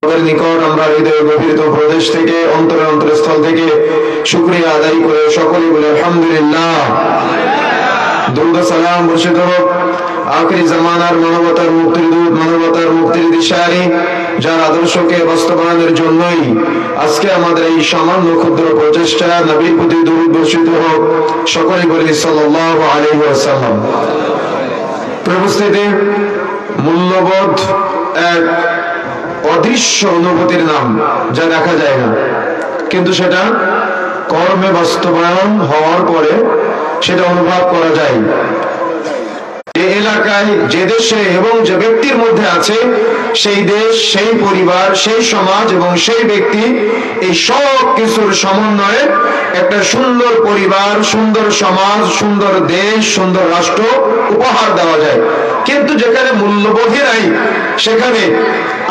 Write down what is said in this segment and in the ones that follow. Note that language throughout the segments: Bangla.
নিকট আমরা হৃদয় গভীরতম প্রদেশ থেকে অন্তরের অন্তরস্থল থেকে শুকরিয়া আদায় করে সকলে বলে আলহামদুলিল্লাহ। দুরূদ ও সালাম বর্ষিত হোক আখিরি জামানার মানবতার মুক্তির দূত, মানবতার মুক্তির দিশারি, যার আদর্শকে বাস্তবায়নের জন্যই আজকে আমাদের এই সামান্য ক্ষুদ্র প্রচেষ্টা। নবীর প্রতি দুরূদ বর্ষিত হোক, সকলে বলি সাল্লাল্লাহু আলাইহি ওয়াসাল্লাম। উপস্থিতি, মূল্যবোধ এক অদৃশ্য অনুভূতির নাম, যা দেখা যায় না, কিন্তু সেটা কর্মে বাস্তবায়ন হওয়ার পরে সেটা অনুভব করা যায়। যে এলাকায়, যে দেশে এবং যে ব্যক্তির মধ্যে আছে, সেই দেশ, সেই পরিবার, সেই সমাজ এবং সেই ব্যক্তি, এই সব কিছুর সমন্বয়ে একটা সুন্দর পরিবার, সুন্দর সমাজ, সুন্দর দেশ, সুন্দর রাষ্ট্র উপহার দেওয়া যায়। কিন্তু যেখানে মূল্যবোধই নাই, সেখানে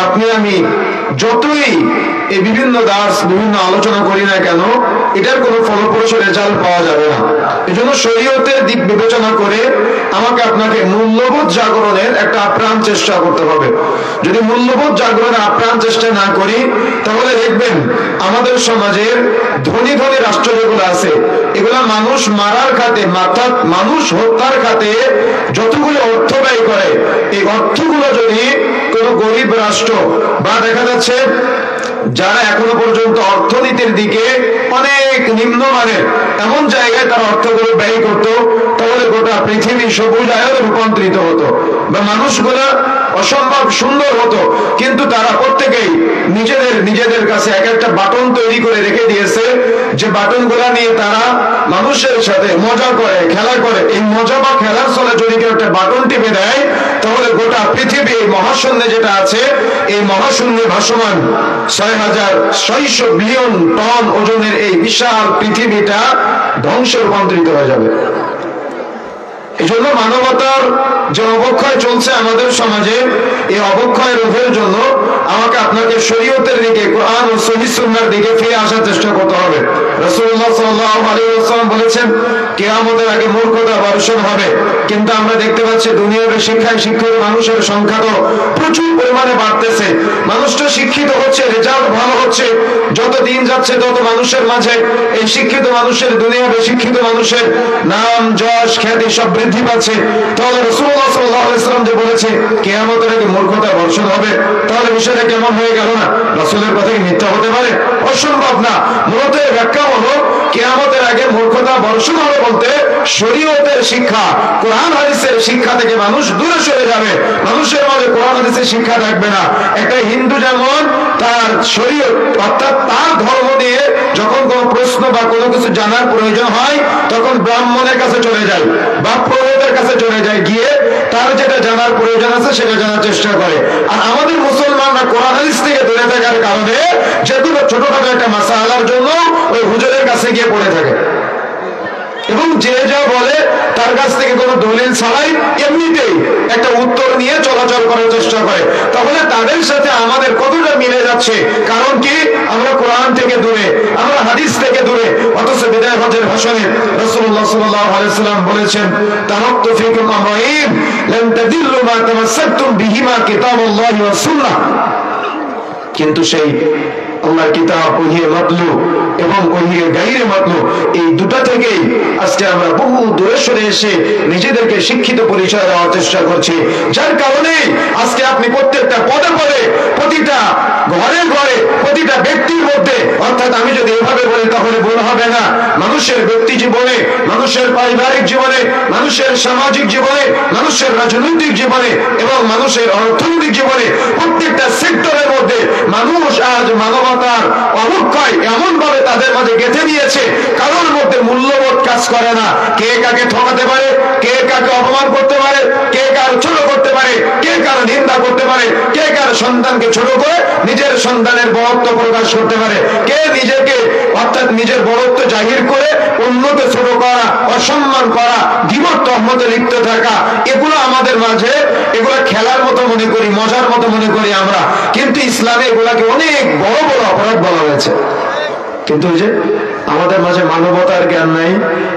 আপনি আমি যতই এই বিভিন্ন দাস, বিভিন্ন আলোচনা করি না কেন, এটার কোনো ফলপ্রসূ রেজাল্ট পাওয়া যাবে না। এজন্য শরীয়তের দিক বিবেচনা করে আমাকে আপনাকে মূল্যবোধ জাগরণের একটা আপ্রাণ চেষ্টা করতে হবে। যদি মূল্যবোধ জাগরণের আপ্রাণ চেষ্টা না করি, তাহলে দেখবেন আমাদের সমাজের ধনী ধনী রাষ্ট্র যেগুলো আছে, এগুলা মানুষ মারার খাতে, অর্থাৎ মানুষ হত্যার খাতে যতগুলো অর্থ ব্যয় করে, এই অর্থগুলো যদি কোনো গরিব রাষ্ট্র বা দেখা যাচ্ছে যারা এখনো পর্যন্ত অর্থনীতির দিকে অনেক নিম্নমানের এমন জায়গায় তার অর্থগুলো ব্যয় করত, তাহলে গোটা পৃথিবী সবুজ আয়নে রূপান্তরিত হতো বা মানুষগুলা অসম্ভব সুন্দর হতো। কিন্তু তারা প্রত্যেকেই নিজেদের কাছে এক একটা বাটন তৈরি করে রেখে দিয়েছে, যে বাটনগুলা নিয়ে তারা মানুষের সাথে মজা করে, খেলা করে। এই মজা বা খেলার ফলে যদি কেউ একটা বাটন টিপে দেয়, তাহলে গোটা পৃথিবী এই মহাশূন্যে যেটা আছে, এই মহাশূন্যে ভাসমান 6,600 বিলিয়ন টন ওজনের এই বিশাল পৃথিবীটা ধ্বংসে রূপান্তরিত হয়ে যাবে। এই জন্য মানবতার যে অবক্ষয় চলছে আমাদের সমাজে, এই অবক্ষয় রোধের জন্য আমাকে আপনাকে শরীয়তের দিকে, কোরআন ও সহিহ সুন্নাহর দিকে ফিরে আসার চেষ্টা করতে হবে। রাসূলুল্লাহ সাল্লাল্লাহু আলাইহি ওয়াসাল্লাম বলেছেন, কিয়ামতের আগে মূর্খতা বর্ষণ হবে। কিন্তু আমরা দেখতে পাচ্ছি দুনিয়ার শিক্ষায় শিক্ষিত মানুষের সংখ্যা তো প্রচুর পরিমাণে বাড়তেছে। মানুষটা শিক্ষিত হচ্ছে, রেজাল্ট ভালো হচ্ছে, যত দিন যাচ্ছে তত মানুষের মাঝে এই শিক্ষিত মানুষের, দুনিয়ার শিক্ষিত মানুষের নাম, যশ, খ্যাতি সব বৃদ্ধি পাচ্ছে। তাহলে রাসূলুল্লাহ সাল্লাল্লাহু আলাইহি ওয়াসাল্লাম যে বলেছে কিয়ামতের আগে মূর্খতা বর্ষণ হবে, তাহলে বিষয়টা কেমন হয়ে গেল না? রাসূলের কথা কি মিথ্যা হতে পারে? অসম্ভব না। মূলত এর ব্যাখ্যা হলো, কিয়ামতের আগে মূর্খতা বর্ষণ হবে বলতে শরীয়তের শিক্ষা, কোরআন হাদিসের শিক্ষা থেকে মানুষ দূরে সরে যাবে। মানুষের মাঝে কোরআন হাদিসের শিক্ষা থাকবে না। একটা হিন্দু যেমন তার শরীয়ত, অর্থাৎ তার ধর্ম নিয়ে যখন কোনো প্রশ্ন বা কোনো কিছু জানার প্রয়োজন হয়, তখন ব্রাহ্মণের কাছে চলে যায় বা পুরোহিতের কাছে চলে যায়, গিয়ে তার যেটা জানার প্রয়োজন আছে সেটা জানার চেষ্টা করে। আর আমাদের মুসলমানরা কোরআন হাদিস থেকে দূরে থাকার কারণে যেগুলো ছোটখাটো একটা মাসালার জন্য ওই হুজুরের কাছে গিয়ে পড়ে থাকে, এবং যে যা বলে তার কাছ থেকে কোনো দলিল ছাড়াই এমনিতেই একটা উত্তর নিয়ে চলাচল করার চেষ্টা করে। তাহলে তাদের সাথে আমাদের কতটা মিলে যাচ্ছে? কারণ কি? আমরা কোরআন থেকে দূরে, আমরা হাদিস থেকে দূরে। অথচ বিদায় হজের ভাষণে রাসূলুল্লাহ সাল্লাল্লাহু আলাইহি ওয়াসাল্লাম বলেছেন, তারাকতু ফীকুম আমরাইন লান তাদিল্লু মা তামাসসাকতুম বিহিমা কিতাবুল্লাহি ওয়াস সুন্নাহ। কিন্তু সেই আল্লাহর কিতাব, ওহিয়ে মাতলু এবং ওহিয়ে গায়রে মাতলু, এই দুটা থেকেই আজকে আমরা বহু দূরে সরে এসে নিজেদেরকে শিক্ষিত পরিচয় দেওয়ার চেষ্টা করছি। যার কারণে আজকে আপনি প্রত্যেকটা পদে পদে, প্রতিটা ঘরে ঘরে, প্রতিটা ব্যক্তির মধ্যে, অর্থাৎ আমি যদি এভাবে বলি তাহলে ভুল হবে না, মানুষের ব্যক্তি জীবনে, মানুষের পারিবারিক জীবনে, মানুষের সামাজিক জীবনে, মানুষের রাজনৈতিক জীবনে এবং মানুষের অর্থনৈতিক জীবনে, প্রত্যেকটা সেক্টরের মধ্যে মানুষ আজ মানবতার অবক্ষয় এমন ভাবে তাদের মাঝে গেঁথে দিয়েছে, কারোর মধ্যে মূল্যবোধ কাজ করে না। কে কাকে ঠকাতে পারে, কে কাকে অপমান করতে পারে, কে কার ছোট করতে পারে, কে কার নিন্দা করতে পারে, কে কার সন্তানকে ছোট করে নিজের সন্তানের বড়ত্ব প্রকাশ করতে পারে, কে নিজেকে, অর্থাৎ নিজের বড়ত্ব জাহির করে অন্যকে ছোট করা, অসম্মান করা, গীবত তহমতে লিপ্ত থাকা, এগুলো আমাদের মাঝে, এগুলো খেলার মতো মনে করি, মজার মতো মনে করি আমরা। কিন্তু ইসলামে এগুলাকে অনেক বড় বড় অপরাধ বলা হয়েছে। কিন্তু ওই যে আমাদের মাঝে মানবতার জ্ঞান নাই,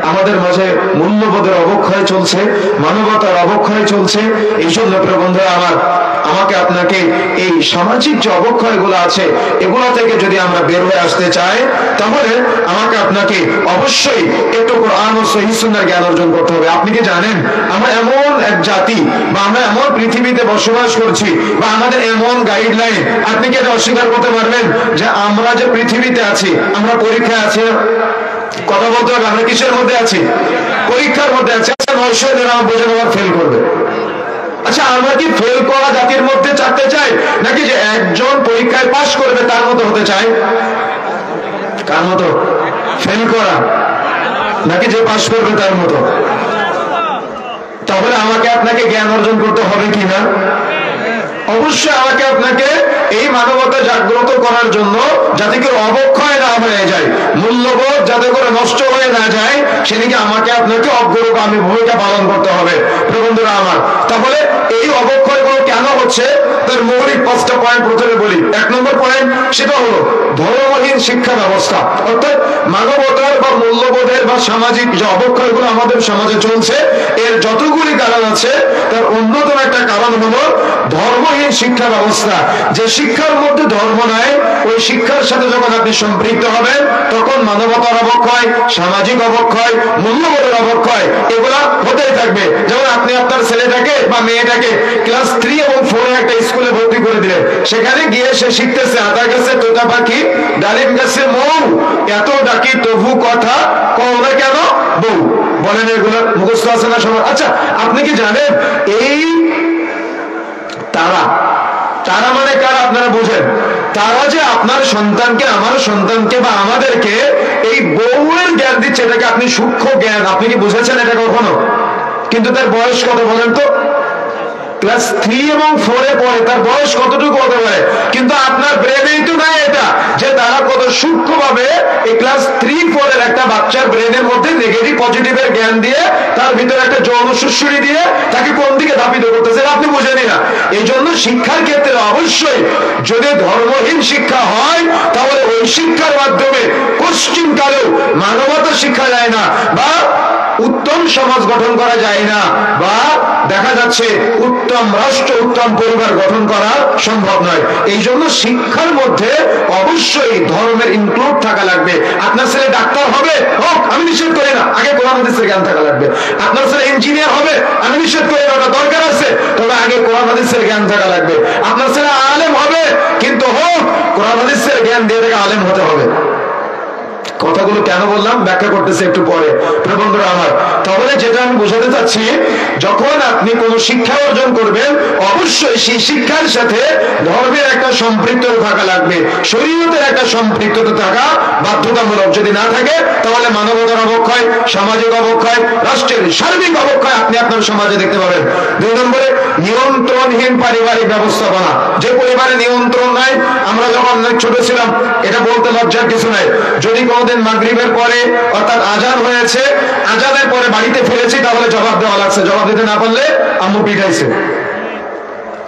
আমাদের মাঝে মূল্যবোধের অবক্ষয় চলছে, মানবতার অবক্ষয় চলছে। এই জন্য প্রিয় বন্ধুরা আমার, আমাকে আপনাকে এই সামাজিক যে অবক্ষয়গুলো আছে এগুলো থেকে যদি আমরা বের হয়ে আসতে চাই, তাহলে আমাকে আপনাকে অবশ্যই একটু কোরআন ও সহিহ সুন্নাহর জ্ঞান অর্জন করতে হবে। আপনি কি জানেন আমরা এমন এক জাতি, বা আমরা এমন পৃথিবীতে বসবাস করছি, বা আমাদের এমন গাইডলাইন, আপনি কি এটা অস্বীকার করতে পারবেন যে আমরা যে পৃথিবীতে আছি আমরা পরীক্ষা আছে? কথা বলতে হবে, আমরা কিসের মধ্যে আছি? পরীক্ষার মধ্যে আছি। আচ্ছা 900 দিন আমার বোঝেন আবার ফেল করবে। আচ্ছা আমরা কি ফেল করা জাতির মধ্যে চাকতে চাই, নাকি যে একজন পরীক্ষায় পাশ করবে তার মতো হতে চাই? কার মতো? ফেল করা, নাকি যে পাশ করবে তার মতো? তাহলে আমাকে আপনাকে জ্ঞান অর্জন করতে হবে কিনা? অবশ্যই আমাকে আপনাকে এই মানবতা জাগ্রত করার জন্য, যাতে করে অবক্ষয় না হয়ে যায়, মূল্যবোধ যাতে করে নষ্ট হয়ে না যায়, সেদিকে আমাকে আপনাকে অগ্রগামী ভূমিকা পালন করতে হবে। বন্ধুরা আমার, তাহলে এই অবক্ষয়গুলো কেন হচ্ছে তার মৌলিক 5টা পয়েন্ট প্রথমে বলি। 1 নম্বর পয়েন্ট, সেটা হলো ধর্মহীন শিক্ষা ব্যবস্থা। অর্থাৎ মানবতার বা মূল্যবোধের বা সামাজিক যে অবক্ষয়গুলো আমাদের সমাজে চলছে, এর যতগুলি কারণ আছে তার অন্যতম একটা কারণ হলো ধর্মহীন শিক্ষা ব্যবস্থা। যে শিক্ষার মধ্যে ধর্ম নাই, ওই শিক্ষার সাথে যখন আপনি সম্পৃক্ত হবেন, তখন মানবতার অবক্ষয়, সামাজিক অবক্ষয়, মূল্যবোধের অবক্ষয় এগুলা হতেই থাকবে। যেমন আপনি আপনার ছেলেটাকে বা মেয়েটাকে ক্লাস 3 এবং 4 একটা স্কুলে ভর্তি করে দিলেন, সেখানে গিয়ে সে শিখতেছে আতা গাছে তোতা পাখি, ডালিম গাছে মৌ, এত ডাকি তবু কথা কও না কেন বউ। বলেন এগুলো মুখস্থ আছে না সবার? আচ্ছা আপনি কি জানেন এই তারা মানে কারা আপনারা বোঝেন? তারা যে আপনার সন্তানকে, আমার সন্তানকে বা আমাদেরকে এই বউয়ের জ্ঞান দিচ্ছে, এটাকে আপনি সূক্ষ্ম জ্ঞান, আপনি কি বুঝেছেন এটা কখনো? কিন্তু তার বয়স কত বলেন তো? ক্লাস 3 এবং 4 এ পড়ে, তার বয়স কতটুকু হতে পারে? কিন্তু আপনার ব্রেনেই তো নাই এটা, যে তারা কত সূক্ষ্মভাবে এই ক্লাস 3-4 এর একটা বাচ্চার ব্রেনের মধ্যে নেগেটিভ পজিটিভের জ্ঞান দিয়ে তার ভিতরে একটা যৌন সুশ্রুতি দিয়ে তাকে কোন দিকে ধাবিত করতেছে আপনি বুঝেনি না। এই জন্য শিক্ষার ক্ষেত্রে অবশ্যই যদি ধর্মহীন শিক্ষা হয়, তাহলে ওই শিক্ষার মাধ্যমে পশ্চিমকালেও মানবতা শিক্ষা যায় না, বা উত্তম সমাজ গঠন করা যায় না, বা দেখা যাচ্ছে উত্তম রাষ্ট্র, উত্তম পরিবার গঠন করা সম্ভব নয়। এই জন্য শিক্ষার মধ্যে অবশ্যই ধর্মের ইনক্লুড থাকা লাগবে। আপনার ছেলে ডাক্তার হবে, হোক, আমি নিষেধ করি না, আগে কোরআন হাদিসের জ্ঞান থাকা লাগবে। আপনার ছেলে ইঞ্জিনিয়ার হবে, আমি নিষেধ করি না, ওটা দরকার আছে, তবে আগে কোরআন হাদিসের জ্ঞান থাকা লাগবে। আপনার ছেলে আলেম হবে, কিন্তু হোক, কোরআন হাদিসের জ্ঞান দিয়ে তাকে আলেম হতে হবে। কথাগুলো কেন বললাম ব্যাখ্যা করতেছি একটু পরে। বন্ধুরা আমার, তাহলে যেটা আমি বোঝাতে চাচ্ছি, যখন আপনি কোনো শিক্ষা অর্জন করবেন, অবশ্যই সেই শিক্ষার সাথে ধর্মের একটা সম্পৃক্ততা থাকা লাগবে, শরীয়তের একটা সম্পৃক্ততা থাকা বাধ্যতামূলক। যদি না থাকে, তাহলে মানবতার অবক্ষয়, সামাজিক অবক্ষয়, রাষ্ট্রের সার্বিক অবক্ষয় আপনি আপনার সমাজে দেখতে পাবেন। 2 নম্বরে, নিয়ন্ত্রণহীন পারিবারিক ব্যবস্থাপনা। যে পরিবারে নিয়ন্ত্রণ নাই, আমরা যখন ছোট ছিলাম, এটা বলতে লজ্জার কিছু নাই, যদি কোনদিন মাগরিবের পরে অর্থাৎ আজান হয়েছে, আজানের পরে বাড়িতে ফিরেছি, তাহলে জবাব দেওয়া লাগছে, জবাব দিতে না পারলে আম্মু পিটাইছে।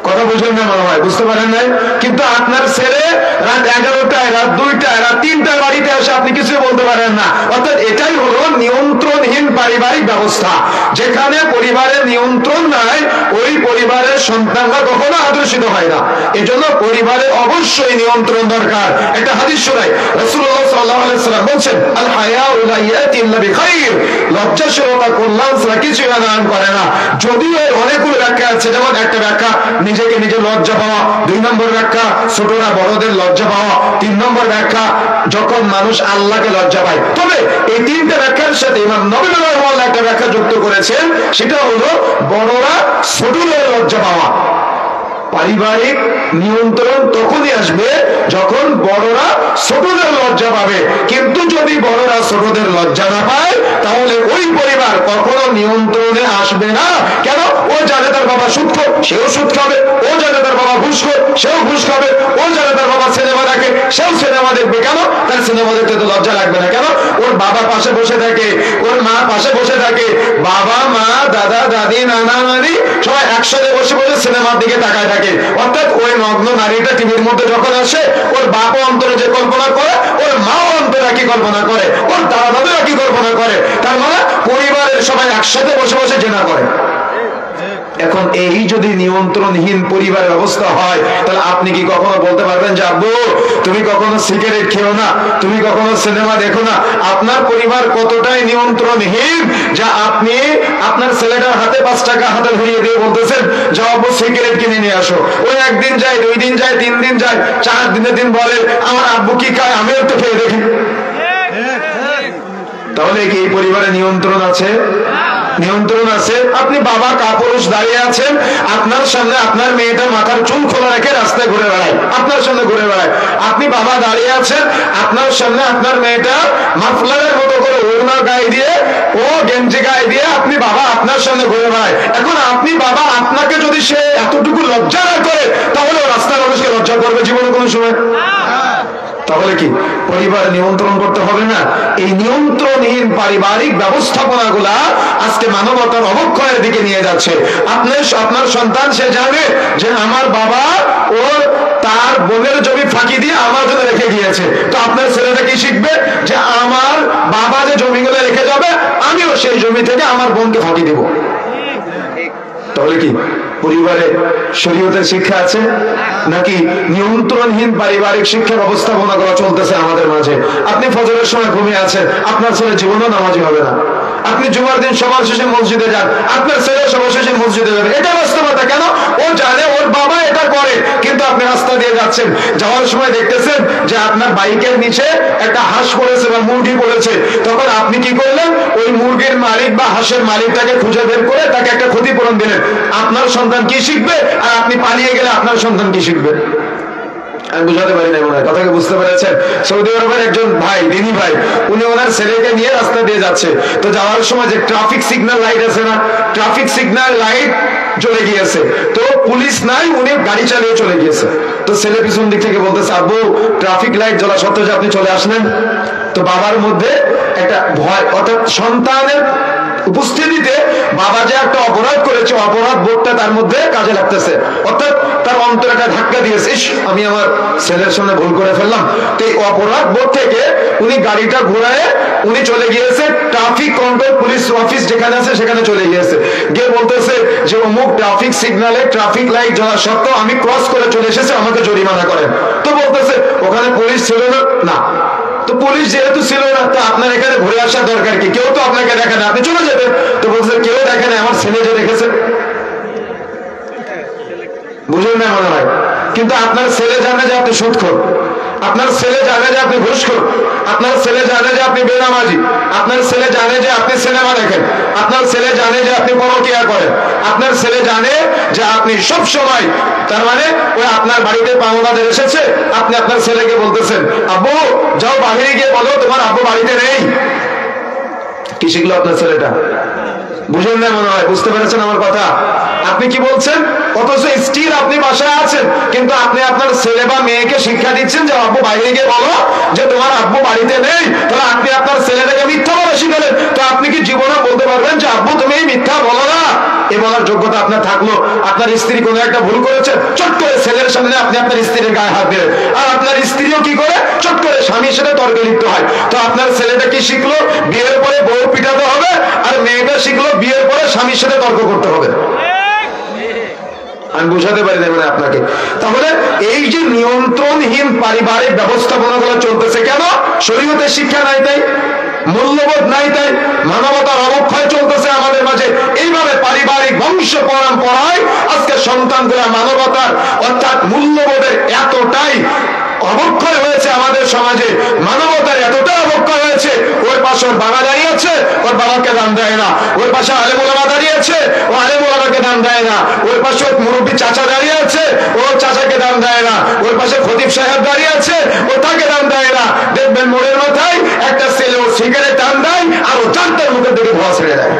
কথা বুঝলেন না মনে হয়? বুঝতে পারেন নাই? কিন্তু আপনার ছেলে রাত 11টায়, রাত 2টায়, রাত 3টায় বাড়িতে আসে, আপনি কিছু বলতে পারেন না। অর্থাৎ এটাই হলো নিয়ন্ত্রণহীন পারিবারিক ব্যবস্থা। যেখানে পরিবারের নিয়ন্ত্রণ নাই, ওই পরিবারের সন্তানরা কখনো আদর্শিত হয় না। এজন্য পরিবারের অবশ্যই নিয়ন্ত্রণ দরকার। একটা হাদিস শোনাই, রাসূলুল্লাহ সাল্লাল্লাহু আলাইহি ওয়াসাল্লাম বলেন, আল হায়াউ লা ইয়াতি ইল্লা বিখাইর, লজ্জাশীলতা কল্যাণ ছাড়া কিছু আনয়ন করে না। যদিও এর অনেকগুলো ব্যাখ্যা আছে, যেমন একটা ব্যাখ্যা নিজেকে নিজে লজ্জা পাওয়া, 2 নম্বর ব্যাখ্যা ছোটরা বড়দের লজ্জা পাওয়া, 3 নম্বর ব্যাখ্যা যখন মানুষ আল্লাহকে লজ্জা পায়। তবে এই 3টে ব্যাখ্যার সাথে ইমাম নবী রাহিমাহুল্লাহ একটা ব্যাখ্যা যুক্ত করেছেন, সেটা হলো বড়রা ছোটদের লজ্জা পাওয়া। পারিবারিক নিয়ন্ত্রণ তখনই আসবে যখন বড়রা ছোটদের লজ্জা পাবে। কিন্তু যদি বড়রা ছোটদের লজ্জা না পায়, তাহলে ওই পরিবার কখনো নিয়ন্ত্রণে আসবে না। কেন? ও জানে তার বাবা সুদখোর, সেও সুদ খাবে। ও জানে তার বাবা ঘুষখোর, সেও ঘুষ খাবে। ও জানে তার বাবা সিনেমা দেখে, সেও সিনেমা দেখবে। কেন? তার সিনেমা দেখতে তো লজ্জা লাগবে না। কেন? ওর বাবা পাশে বসে থাকে, ওর মা পাশে বসে থাকে, বাবা, মা, দাদা, দাদি, নানা, নানি সবাই একসাথে বসে বসে সিনেমার দিকে তাকায় থাকে। অর্থাৎ ওই নগ্ন নারীটা টিভির মধ্যে যখন আসে, ওর বাপও অন্তরে যে কল্পনা করে, ওর মাও অন্তরে কি কল্পনা করে, ওর দাদা দাদুরা কি কল্পনা করে। তার মানে পরিবারের সবাই একসাথে বসে বসে জেনা করে। এখন এই যদি নিয়ন্ত্রণহীন পরিবারের অবস্থা হয়, তাহলে আপনি কি কখনো বলতে পারবেন যে আব্বু তুমি কখনো সিগারেট খেও না, তুমি কখনো সিনেমা দেখো না? আপনার পরিবার কতটাই নিয়ন্ত্রণহীন যা আপনি আপনার ছেলেটার হাতে 5 টাকা হাতে ধরিয়ে দিয়ে বলতেছেন যাও আব্বু সিগারেট কিনে নিয়ে আসো। ওই 1 দিন যায়, 2 দিন যায়, 3 দিন যায়, 4 দিন বলে আমার আব্বু কি খায় আমিও একটু খেয়ে দেখি। তাহলে কি এই পরিবারে নিয়ন্ত্রণ আছে? নিয়ন্ত্রণ আছে। আপনি বাবা কাপুরুষ দাঁড়িয়ে আছেন, আপনার সামনে আপনার মেয়েটা মাথার চুল খোলা রেখে রাস্তায় ঘুরে বেড়ায়, আপনার সামনে ঘুরে বেড়ায়। আপনি বাবা দাঁড়িয়ে আছেন, আপনার সামনে আপনার মেয়েটা মাফলারের মতো করে ওড়না গায়ে দিয়ে, ও গেঞ্জি গায়ে দিয়ে আপনি বাবা আপনার সামনে ঘুরে বেড়ায়। এখন আপনি বাবা, আপনাকে যদি সে এতটুকু লজ্জা না করে, তাহলে রাস্তার মানুষকে লজ্জা করবে জীবনে কোনো সময়? তাহলে কি পরিবার নিয়ন্ত্রণ করতে হবে না? এই নিয়ন্ত্রণহীন পারিবারিক ব্যবস্থাপনা গুলা আজকে মানবতার অবক্ষয়ের দিকে নিয়ে যাচ্ছে। আপনার সন্তান সে জানে যে আমার বাবা ওর তার বোনের জমি ফাঁকি দিয়ে আমার জন্য রেখে গিয়েছে, তো আপনার ছেলেটা কি শিখবে যে আমার বাবা যে জমিগুলো রেখে যাবে আমিও সেই জমি থেকে আমার বোনকে ফাঁকি দেব। তাহলে কি পরিবারে শরীয়তের শিক্ষা আছে নাকি নিয়ন্ত্রণহীন পারিবারিক শিক্ষা ব্যবস্থাপনা করা চলতেছে আমাদের মাঝে? আপনি ফজরের সময় ঘুমিয়ে আছেন, আপনার ছেলে জীবনেও নামাজি হবে না। আপনি জুমার দিন সবার শেষে মসজিদে যান, আপনার ছেলে সবার শেষে মসজিদে যাবে। এটা বাস্তবতা। কেন? ও জানে ওর বাবা এটা করে, কিন্তু আপনি রাস্তা দিয়ে যাচ্ছেন, যাওয়ার সময় দেখতেছেন যে আপনার বাইকের নিচে একটা হাঁস পড়েছে বা মুরগি পড়েছে, তখন আপনি কি করলেন? ওই মুরগির মালিক বা হাঁসের মালিকটাকে খুঁজে বের করে তাকে একটা ক্ষতিপূরণ দিলেন। আপনার সন্তান কি শিখবে? আর আপনি পালিয়ে গেলে আপনার সন্তান কি শিখবে? আমি বুঝাতে পারি না মনে হয়, কথাকে বুঝতে পেরেছেন? সৌদি আরবের একজন ভাই, দিনী ভাই, উনি ওনার ছেলেকে নিয়ে রাস্তা দিয়ে যাচ্ছে, তো যাওয়ার সময় যে ট্রাফিক সিগন্যাল লাইট আছে না, ট্রাফিক সিগন্যাল লাইট জ্বলে গিয়েছে, তো পুলিশ নাই, উনি গাড়ি চালিয়ে চলে গিয়েছে। তো ছেলে পিছন দিক থেকে বলতেছে আব্বু ট্রাফিক লাইট জ্বলা সত্ত্বেও যে আপনি চলে আসলেন। তো বাবার মধ্যে একটা ভয়, অর্থাৎ সন্তানের উপস্থিতিতে বাবা যে একটা অপরাধ করেছে, অপরাধ বোধটা তার মধ্যে কাজে লাগতেছে, অর্থাৎ তার অন্তরে একটা ধাক্কা দিয়েছে, আমি আমার ছেলের সামনে ভুল করে ফেললাম। তো এই অপরাধ বোধ থেকে উনি গাড়িটা ঘুরায় উনি চলে গিয়েছে ট্রাফিক কন্ট্রোল পুলিশ অফিস যেখানে আছে সেখানে চলে গিয়েছে, গিয়ে বলতেছে যে অমুক ট্রাফিক সিগন্যালে ট্রাফিক লাইট জ্বলা সত্ত্বেও আমি ক্রস করে চলে এসেছি, আমাকে জরিমানা করেন। তো বলতেছে ওখানে পুলিশ ছিল না। তো পুলিশ যেহেতু ছিল না, তো আপনার এখানে ঘুরে আসার দরকার কি? কেউ তো আপনাকে দেখে না, আপনি চলে যেতেন। তো বলছে কেউ দেখে না, আমার ছেলে যে দেখেছে। বুঝলেন না মনে হয়? কিন্তু আপনার ছেলে জানে যে আপনি সুদখোর, আপনার ছেলে জানে যে আপনি ঘুষখোর, আপনার ছেলে জানে যে আপনি বেনামাজি, আপনার ছেলে জানে যে আপনি সিনেমা দেখেন, আপনার ছেলে জানে যে আপনি পরকিয়া করেন, আপনার ছেলে জানে যে আপনি সব সময়, তার মানে ওই আপনার বাড়িতে পাওনাদের এসেছে, আপনি আপনার ছেলেকে বলতেছেন আব্বু যাও বাহিরে গিয়ে বলো তোমার আব্বু বাড়িতে নেই। কি শিখলো আপনার ছেলেটা? বুঝলেন না মনে হয়? বুঝতে পেরেছেন আমার কথা? আপনি কি বলছেন? অথচ স্টিল আপনি বাসায় আছেন, কিন্তু আপনি আপনার ছেলে বা মেয়েকে শিক্ষা দিচ্ছেন যে আব্বু বাইরে গিয়ে বলো যে তোমার আব্বু বাড়িতে নেই। তাহলে আপনি আপনার ছেলেটাকে মিথ্যা বলা শিখালেন। তো আপনি কি জীবনে বলতে পারবেন যে আব্বু তুমি এই মিথ্যা বলো না? এ বলার যোগ্যতা আপনার থাকলো? আপনার স্ত্রী কোনো একটা ভুল করেছে, চট করে ছেলের সামনে আপনি আপনার স্ত্রীর গায়ে হাত দিলেন, আর আপনার স্ত্রীও কি করে চট করে স্বামীর সাথে তর্কে লিপ্ত হয়। তো আপনার ছেলেটা কি শিখলো? বিয়ের পরে বউ পিটাতে হবে, আর মেয়েটা শিখলো বিয়ের পরে স্বামীর সাথে তর্ক করতে হবে। আমি বুঝাতে পারি না মানে আপনাকে। তাহলে এই যে নিয়ন্ত্রণহীন পারিবারিক ব্যবস্থাপনা গুলো চলতেছে কেন? শরীয়তের শিক্ষা নাই তাই, মূল্যবোধ নাই তাই, মানবতার অবক্ষয় চলতেছে আমাদের মাঝে। এইভাবে পারিবারিক বংশ পরম্পরায় আজকে সন্তানরা মানবতার অর্থাৎ মূল্যবোধের এতটাই অবক্ষয় হয়েছে আমাদের সমাজে, মানবতার এতটা অবক্ষয় হয়েছে। ওর পাশে ওর বাবা দাঁড়িয়ে আছে, ওর বাবাকে দান দেয় না। ওর পাশে আলেম ওলামা দাঁড়িয়ে আছে, ও আলেম ওলামাকে দান দেয় না। ওর পাশে ওর মুরব্বী চাচা দাঁড়িয়ে আছে, ওর চাচাকে দান দেয় না। ওর পাশে খতিব সাহেব দাঁড়িয়ে আছে, ও তাকে দান দেয় না। দেখবেন মোড়ের মাথায় একটা ছেলে ও সিগারেট টান দেয়, আর ও চারটার মুখের দিকে ধোয়া ছেড়ে দেয়।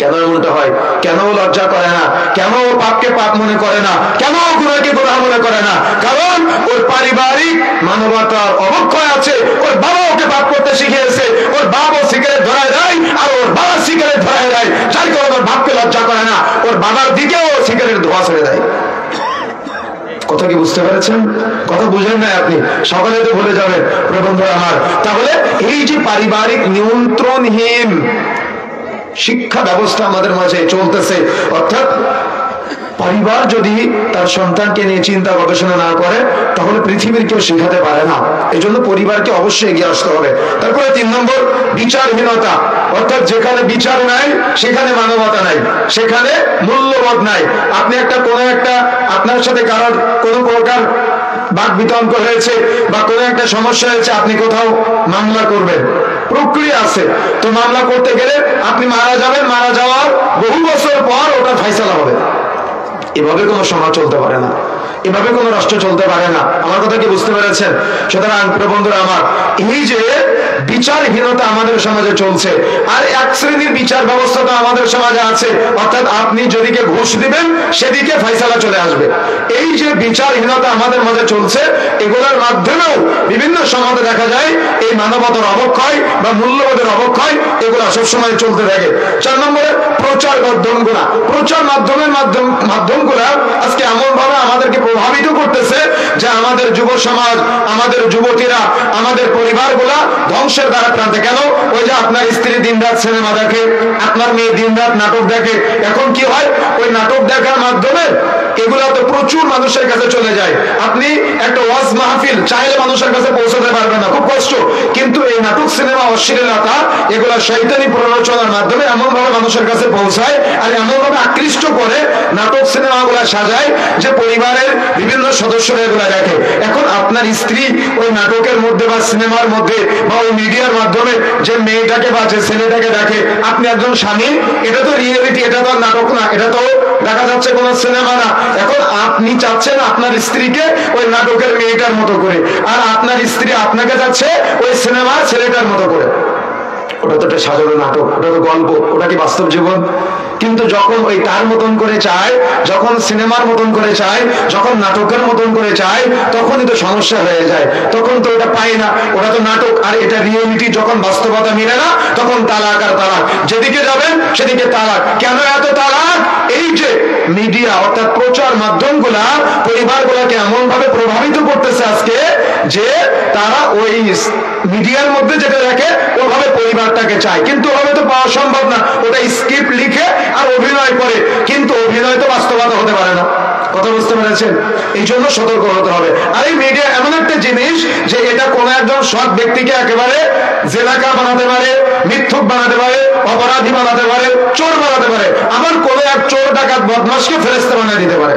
কেন এমনটা হয়? কেন লজ্জা করে না? কেন ও পাপকে পাপ মনে করে না? কেন ও গুনাহকে গুনাহ মনে করে না? কারণ ওর পারিবারিক মানবতার অবক্ষয় আছে। ওর বাবা ওকে পাপ করতে শিখিয়েছে, ওর বাবা সিগারেট ধরায় দেয়, আর ওর বাবা সিগারেট ধরায় দেয়, যার কারণে ওর বাপকে লজ্জা করে না, ওর বাবার দিকেও ও সিগারেট ধোয়া ছেড়ে দেয়। কথা কি বুঝতে পেরেছেন? কথা বুঝেন না আপনি, সকালে তো ভুলে যাবেন বন্ধুরা আমার। তাহলে এই যে পারিবারিক নিয়ন্ত্রণহীন শিক্ষা ব্যবস্থা আমাদের মাঝে চলতেছে, অর্থাৎ পরিবার যদি তার সন্তানকে নিয়ে চিন্তা গবেষণা না করে তাহলে পৃথিবীর কেউ শেখাতে পারে না। এই জন্য পরিবারকে অবশ্যই এগিয়ে আসতে হবে। তারপরে 3 নম্বর, বিচারহীনতা, অর্থাৎ যেখানে বিচার নাই সেখানে মানবতা নাই, সেখানে মূল্যবোধ নাই। আপনি কোনো একটা আপনার সাথে কারোর কোনো প্রকার বাক বিতর্ক হয়েছে বা কোনো একটা সমস্যা হয়েছে, আপনি কোথাও মামলা করবেন, প্রক্রিয়া আছে। তো মামলা করতে গেলে আপনি মারা যাবেন, মারা যাওয়ার বহু বছর পর ওটা ফাইসালা হবে। এভাবে কোনো সমাজ চলতে পারে না, এভাবে কোনো রাষ্ট্র চলতে পারে না। আমার কথা কি বুঝতে পেরেছেন? সুতরাং প্রিয় বন্ধুরা আমার, এই যে বিচারহীনতা আমাদের সমাজে চলছে, আর এক শ্রেণীর বিচার ব্যবস্থা তো আমাদের সমাজে আছে, অর্থাৎ আপনি যেদিকে ঘুষ দিবেন সেদিকে ফয়সালা চলে আসবে। এই যে বিচারহীনতা আমাদের মাঝে চলছে, এগুলোর মাধ্যমেও বিভিন্ন সমাজে দেখা যায় এই মানবতার অবক্ষয় বা মূল্যবোধের অবক্ষয়, এগুলো সবসময় চলতে থাকে। 4 নম্বরে প্রচার মাধ্যমগুলা, প্রচার মাধ্যমগুলা আজকে এমন ভাবে আমাদেরকে প্রভাবিত করতেছে যে আমাদের যুব সমাজ, আমাদের যুবতীরা, আমাদের পরিবারগুলা ধ্বংসের দ্বারা প্রান্তে। কেন? ওই যে আপনার স্ত্রী দিনরাত সিনেমা দেখে, আপনার মেয়ে দিনরাত নাটক দেখে। এখন কি হয়? ওই নাটক দেখার মাধ্যমে এগুলা তো প্রচুর মানুষের কাছে চলে যায়। আপনি একটা ওয়াজ মাহফিল চাইলে মানুষের কাছে পৌঁছাতে পারবেন না, খুব কষ্ট। কিন্তু এই নাটক, সিনেমা, অশ্লীলতা, এগুলা শয়তানি প্ররোচনার মাধ্যমে এমন ভাবে মানুষের কাছে পৌঁছায় আর এমন ভাবে আকৃষ্ট করে নাটক, সিনেমা গুলা সাজায় যে পরিবারের বিভিন্ন সদস্যরা এগুলা দেখে। এখন আপনার স্ত্রী ওই নাটকের মধ্যে বা সিনেমার মধ্যে বা ওই মিডিয়ার মাধ্যমে যে মেয়েটাকে বা যে ছেলেটাকে দেখে, আপনি একজন স্বামী, এটা তো রিয়েলিটি, এটা তো নাটক না, এটা তো দেখা যাচ্ছে কোন সিনেমা না। এখন আপনি চাচ্ছেন আপনার স্ত্রীকে ওই নাটকের মেয়েটার মতো করে, আর আপনার স্ত্রী আপনাকে যাচ্ছে ওই সিনেমার ছেলেটার মতো করে। ওটা তো একটা সাজানো নাটক, ওটা তো গল্প, ওটা কি বাস্তব জীবন? কিন্তু যখন ওই তার মতন করে চায়, যখন সিনেমার মতন করে চায়, যখন নাটকের মতন করে চায়, তখনই তো সমস্যা হয়ে যায়। তখন তো ওটা পায় না, ওটা তো নাটক, আর এটা রিয়েলিটি। যখন বাস্তবতা মিলে না, তখন তালাক আর তালাক, যেদিকে যাবেন সেদিকে তালাক। কেন এত তালাক? এই যে মিডিয়া অর্থাৎ প্রচার মাধ্যমগুলা পরিবারগুলোকে এমন ভাবে প্রভাবিত করতেছে আজকে যে তারা ওই মিডিয়ার মধ্যে যেটা দেখে ওভাবে পরিবারটাকে চায়, কিন্তু ওভাবে তো পাওয়া সম্ভব না। ওটা স্ক্রিপ্ট লিখে আর অভিনয় করে, কিন্তু অভিনয় তো বাস্তবতা হতে পারে না। কথা বুঝতে পেরেছেন? এই জন্য সতর্ক হতে হবে। আর এই মিডিয়া এমন একটা জিনিস যে এটা কোন একজন সৎ ব্যক্তিকে একেবারে জেনাকার বানাতে পারে, মিথ্যুক বানাতে পারে, অপরাধী বানাতে পারে, চোর বানাতে পারে, আবার কোন এক চোর ডাকাত বদমাশকে ফেরেশতা বানিয়ে দিতে পারে।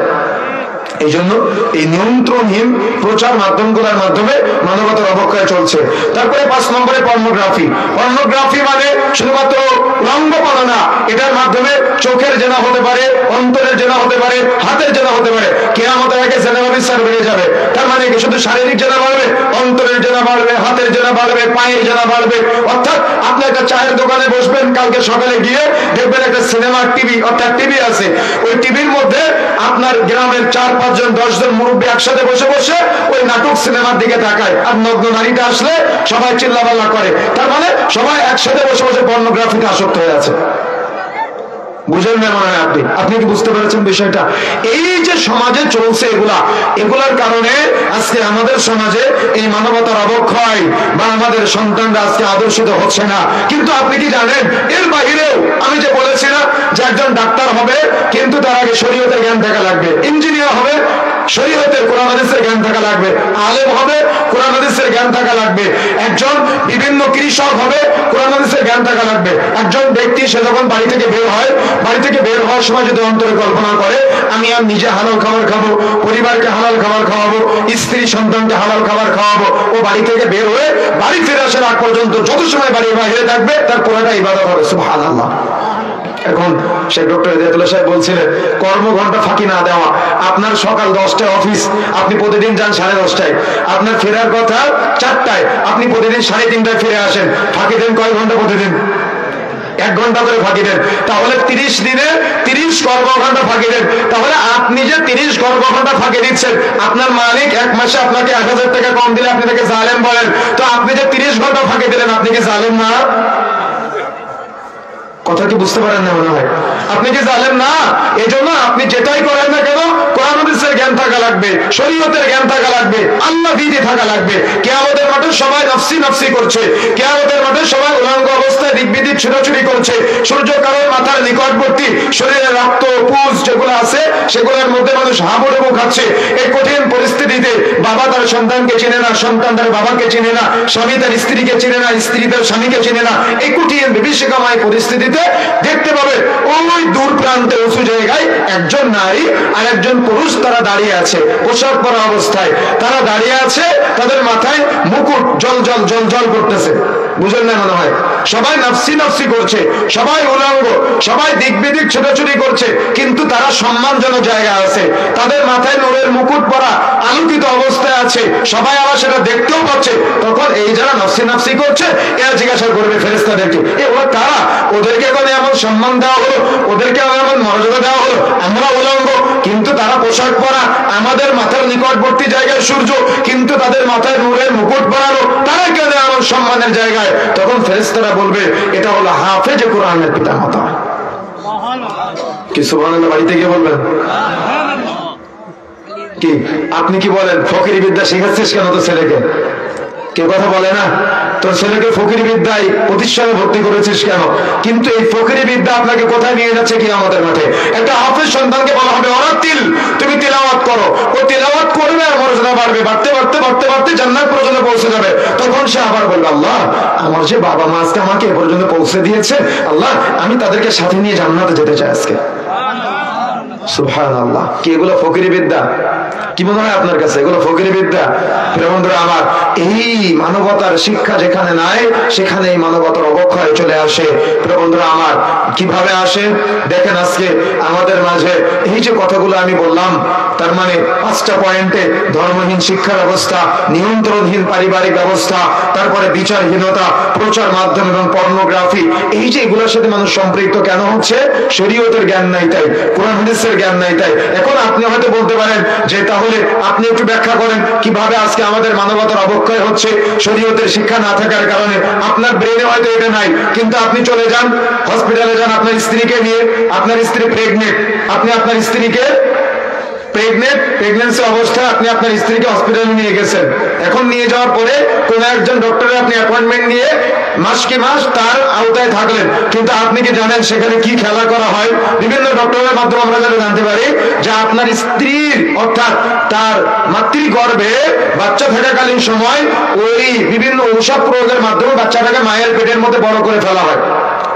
এই জন্য এই নিয়ন্ত্রণহীন প্রচার মাধ্যমগুলোর মাধ্যমে মানবতার অবক্ষয় চলছে। তারপরে 5 নম্বরে পর্নোগ্রাফি। পর্নোগ্রাফি মানে শুধুমাত্র রঙ্গপনা না, এটার মাধ্যমে চোখের জেনা হতে পারে, অন্তরের জেনা হতে পারে, হাতের জেনা হতে পারে। কিয়ামতের আগে জেনার বিচার বেড়ে যাবে। তার মানে কি শুধু শারীরিক জেনা বাড়বে? অন্তরের জেনা বাড়বে, হাতের জেনা বাড়বে, পায়ের জেনা বাড়বে। অর্থাৎ আপনি একটা চায়ের দোকানে বসবেন, কালকে সকালে গিয়ে দেখবেন একটা সিনেমার টিভি অর্থাৎ টিভি আছে, ওই টিভির মধ্যে আপনার গ্রামের 4-5 জন 10 জন মুরব্বী একসাথে বসে বসে ওই নাটক সিনেমার দিকে তাকায়, আর নগ্ন নারীটা আসলে সবাই চিল্লাপাল্লা করে। তার মানে সবাই একসাথে বসে বসে পর্নোগ্রাফিতে আসক্ত হয়ে আছে। বুঝেন না মনে হয় আপনি কি বুঝতে পেরেছেন বিষয়টা? এই যে সমাজে চলছে এগুলার কারণে আজকে আমাদের সমাজে এই মানবতার অবক্ষয় বা আমাদের সন্তানরা আজকে আদর্শিত হচ্ছে না। কিন্তু আপনি কি জানেন এর বাহিরেও আমি যে বলেছিলাম যে একজন ডাক্তার হবে কিন্তু তার আগে শরীয়তের জ্ঞান থাকা লাগবে, ইঞ্জিনিয়ার হবে শরীয়তের কোরআন হাদিসের জ্ঞান থাকা লাগবে, আলেম হবে কোরআন হাদিসের জ্ঞান থাকা লাগবে, একজন বিভিন্ন কৃষক হবে কোরআন হাদিসের জ্ঞান থাকা লাগবে। একজন ব্যক্তি সে যখন বাড়ি থেকে বের হয়, বাড়ি থেকে বের হওয়ার সময় যদি অন্তরে কল্পনা করে আমি আর নিজে হালাল খাবার খাবো, পরিবারকে হালাল খাবার খাওয়াবো, স্ত্রী সন্তানকে হালাল খাবার খাওয়াবো, ও বাড়ি থেকে বের হয়ে বাড়ি ফিরে আসার আগ পর্যন্ত যত সময় বাড়ির বাইরে থাকবে তার পুরোটা ইবাদত হবে। সুবহানাল্লাহ। এখন সে ডক্টর হিদায়াতুল্লাহ সাহেব বলছিলেন কর্মঘণ্টা ফাঁকি না দেওয়া। আপনার সকাল 10টায় অফিস, আপনি প্রতিদিন যান 10:30টায়, আপনার ফেরার কথা 4টায়, আপনি প্রতিদিন 3:30টায় ফিরে আসেন, ফাঁকি দেন কয় ঘন্টা প্রতিদিন? 1 ঘন্টা করে ফাঁকি দেন। তাহলে 30 দিনে 30 কর্মঘণ্টা ফাঁকি দেন। তাহলে আপনি যে 30 কর্মঘণ্টা ফাঁকি দিচ্ছেন, আপনার মালিক 1 মাসে আপনাকে 1000 টাকা কম দিলে আপনি তাকে জালেম বলেন, তো আপনি যে 30 ঘন্টা ফাঁকি দিলেন আপনি কি জালেম না? কথা কি বুঝতে পারেন না মনে হয়? আপনি কি জানেন না? এই জন্য আপনি যেটাই করেন না কেন, কোরআন হাদিসের জ্ঞান থাকা লাগবে, শরীয়তের জ্ঞান থাকা লাগবে, আল্লাহ ভীতি থাকা লাগবে। কিয়ামতের মাঠে সবাই নফসি নফসি করছে, কিয়ামতের মাঠে সবাই উলঙ্গ অবস্থায় দিক বিদিক ছুটাছুটি করছে, সূর্য কারোর মাথার নিকটবর্তী, শরীরে রক্ত পুজ যেগুলো আছে সেগুলোর মধ্যে মানুষ হাবুডুবু খাচ্ছে। এই কঠিন পরিস্থিতিতে বাবা তার সন্তানকে চিনে না, সন্তান তার বাবাকে চিনে না, স্বামী তার স্ত্রীকে চিনে না, স্ত্রী তার স্বামীকে চিনে না। এই কঠিন বিভীষিকাময় পরিস্থিতিতে দেখতে পাবে ওই দূর প্রান্তে উঁচু জায়গায় একজন নারী আর একজন পুরুষ তারা দাঁড়িয়ে আছে, পোশাক পরা অবস্থায় তারা দাঁড়িয়ে আছে, তাদের মাথায় মুকুট জল জল জল জল করতেছে। বুঝলেন না মনে হয়? সবাই নফসি নফসি করছে, সবাই উলঙ্গ, সবাই দিক বিদিক ছোটাছুটি করছে, কিন্তু তারা সম্মানজনক জায়গা আছে, তাদের মাথায় নূরের মুকুট পরা আলোকিত অবস্থায় আছে, সবাই আবার সেটা দেখতেও পাচ্ছে। তখন এই যারা নফসি নফসি করছে এরা জিজ্ঞাসা করবে ফেরেশতাদেরকে, ওরা কারা? ওদেরকে এখন এমন সম্মান দেওয়া হলো, ওদেরকে এমন মর্যাদা দেওয়া হলো, আমরা উলঙ্গ কিন্তু তারা পোশাক পরা, আমাদের মাথার নিকটবর্তী জায়গায় সূর্য কিন্তু তাদের মাথায় নূরের মুকুট পরানো, তারা কেন এমন সম্মানের জায়গায়? তখন ফেরেশতারা বলবে এটা হলো হাফেজে কোরআনের পিতামাতা। কি সুবহানাল্লাহ বাড়িতে গিয়ে বলবেন? কি আপনি কি বলেন? ফকিরি বিদ্যা শিখাচ্ছিস কেন তো ছেলেকে? কেউ কথা বলে না? তোর ছেলেকে ফকিরি বিদ্যায় প্রতিষ্ঠানে ভর্তি করেছিস কেন? কিন্তু এই ফকিরি বিদ্যা আপনাকে কোথায় নিয়ে যাচ্ছে কিয়ামতের মাঠে? একটা হাফেজ সন্তানকে বলা হবে অরাতিল, তুমি তিলাওয়াত করো, ও তিলাওয়াত করবে আর মর্যাদা বাড়বে, বাড়তে বাড়তে বাড়তে বাড়তে জান্নাত পর্যন্ত পৌঁছে যাবে। তখন সে আবার বলবে আল্লাহ আমার যে বাবা মা আজকে আমাকে এ পর্যন্ত পৌঁছে দিয়েছে, আল্লাহ আমি তাদেরকে সাথে নিয়ে জান্নাতে যেতে চাই আজকে। সুবহানাল্লাহ। কি এগুলো ফকিরি বিদ্যা? কি মনে হয় আপনার কাছে এগুলো ফকিরি বিদ্যা? বন্ধুরা আমার, এই মানবতার শিক্ষা যেখানে নাই সেখানে এই মানবতার অবক্ষয় চলে আসে। বন্ধুরা আমার, কিভাবে আসে দেখেন, আজকে আমাদের মাঝে এই যে কথাগুলো আমি বললাম, তার মানে 5টা পয়েন্টে ধর্মহীন শিক্ষা ব্যবস্থা, নিয়ন্ত্রণহীন পারিবারিক ব্যবস্থা, তারপরে বিচারহীনতা, প্রচার মাধ্যম এবং পর্নোগ্রাফি, এই যে এগুলোর সাথে মানুষ সম্পৃক্ত কেন হচ্ছে? শরীয়তের জ্ঞান নাই তাই, কোরআন হাদিসের জ্ঞান নাই তাই। এখন আপনি হয়তো বলতে পারেন যে তাহলে আপনি একটু ব্যাখ্যা করেন কিভাবে আজকে আমাদের মানবতার অবক্ষয় হচ্ছে শরীয়তের শিক্ষা না থাকার কারণে। আপনার ব্রেনে হয়তো এটা নাই, কিন্তু আপনি চলে যান হসপিটালে, যান আপনার স্ত্রীকে নিয়ে, আপনার স্ত্রী প্রেগনেন্ট, আপনি আপনার স্ত্রীকে প্রেগন্যান্সি অবস্থায় আপনি আপনার স্ত্রীকে হসপিটালে নিয়ে গেছেন। এখন নিয়ে যাওয়ার পরে কোন একজন ডক্টরের আপনি অ্যাপয়েন্টমেন্ট নিয়ে মাস কি মাস তার আওতায় থাকলেন, কিন্তু আপনি কি জানেন সেখানে কি খেলা করা হয়? বিভিন্ন ডক্টরের মাধ্যমে আমরা যেটা জানতে পারি যে আপনার স্ত্রীর অর্থাৎ তার মাতৃগর্ভে বাচ্চা থাকাকালীন সময় ওই বিভিন্ন ঔষধ প্রয়োগের মাধ্যমে বাচ্চাটাকে মায়ের পেটের মধ্যে বড় করে ফেলা হয়।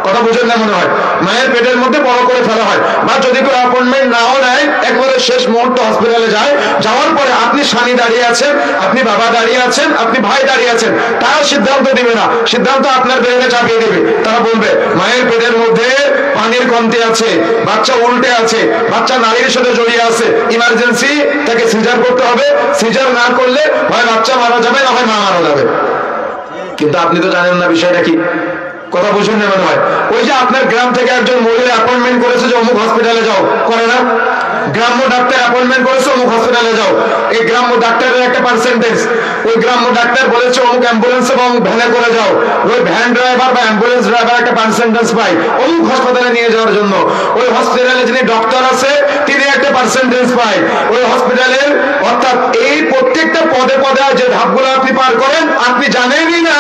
কথা বুঝেন না মনে হয়? মায়ের পেটের মধ্যে বড় করে ফেলা হয়। বা যদি কোনো অ্যাপয়েন্টমেন্ট নাও নেয়, একবারে শেষ মুহূর্তে হসপিটালে যায়, যাওয়ার পরে আপনি স্বামী দাঁড়িয়ে আছেন, আপনি বাবা দাঁড়িয়ে আছেন, আপনি ভাই দাঁড়িয়ে আছেন, তারা সিদ্ধান্ত দিবে না, সিদ্ধান্ত আপনার ব্রেনে চাপিয়ে দেবে। তারা বলবে মায়ের পেটের মধ্যে পানির কমতি আছে, বাচ্চা উল্টে আছে, বাচ্চা নারীর সাথে জড়িয়ে আছে, ইমার্জেন্সি তাকে সিজার করতে হবে, সিজার না করলে হয় বাচ্চা মারা যাবে না হয় মা মারা যাবে। কিন্তু আপনি তো জানেন না বিষয়টা কি। কথা বুঝুন না মনে হয়? ওই যে আপনার গ্রাম থেকে একজন মহিলা অ্যাপয়েন্টমেন্ট করেছে যে অমুক হসপিটালে যাও, করে না? গ্রাম্য ডাক্তার অ্যাপয়েন্টমেন্ট করেছে অমুক হসপিটালে যাও, এই গ্রাম্য ডাক্তারের একটা পার্সেন্টেজ, ওই গ্রাম্য ডাক্তার বলেছে অমুক অ্যাম্বুলেন্সে বা অমুক ভ্যানে করে যাও, ওই ভ্যান ড্রাইভার বা অ্যাম্বুলেন্স ড্রাইভার একটা পার্সেন্টেজ পায় অমুক হাসপাতালে নিয়ে যাওয়ার জন্য, ওই হসপিটালে যিনি ডক্টর আছে তিনি একটা পার্সেন্টেজ পায় ওই হসপিটালের। অর্থাৎ এই প্রত্যেকটা পদে পদে যে ধাপগুলো আপনি পার করেন আপনি জানেনই না,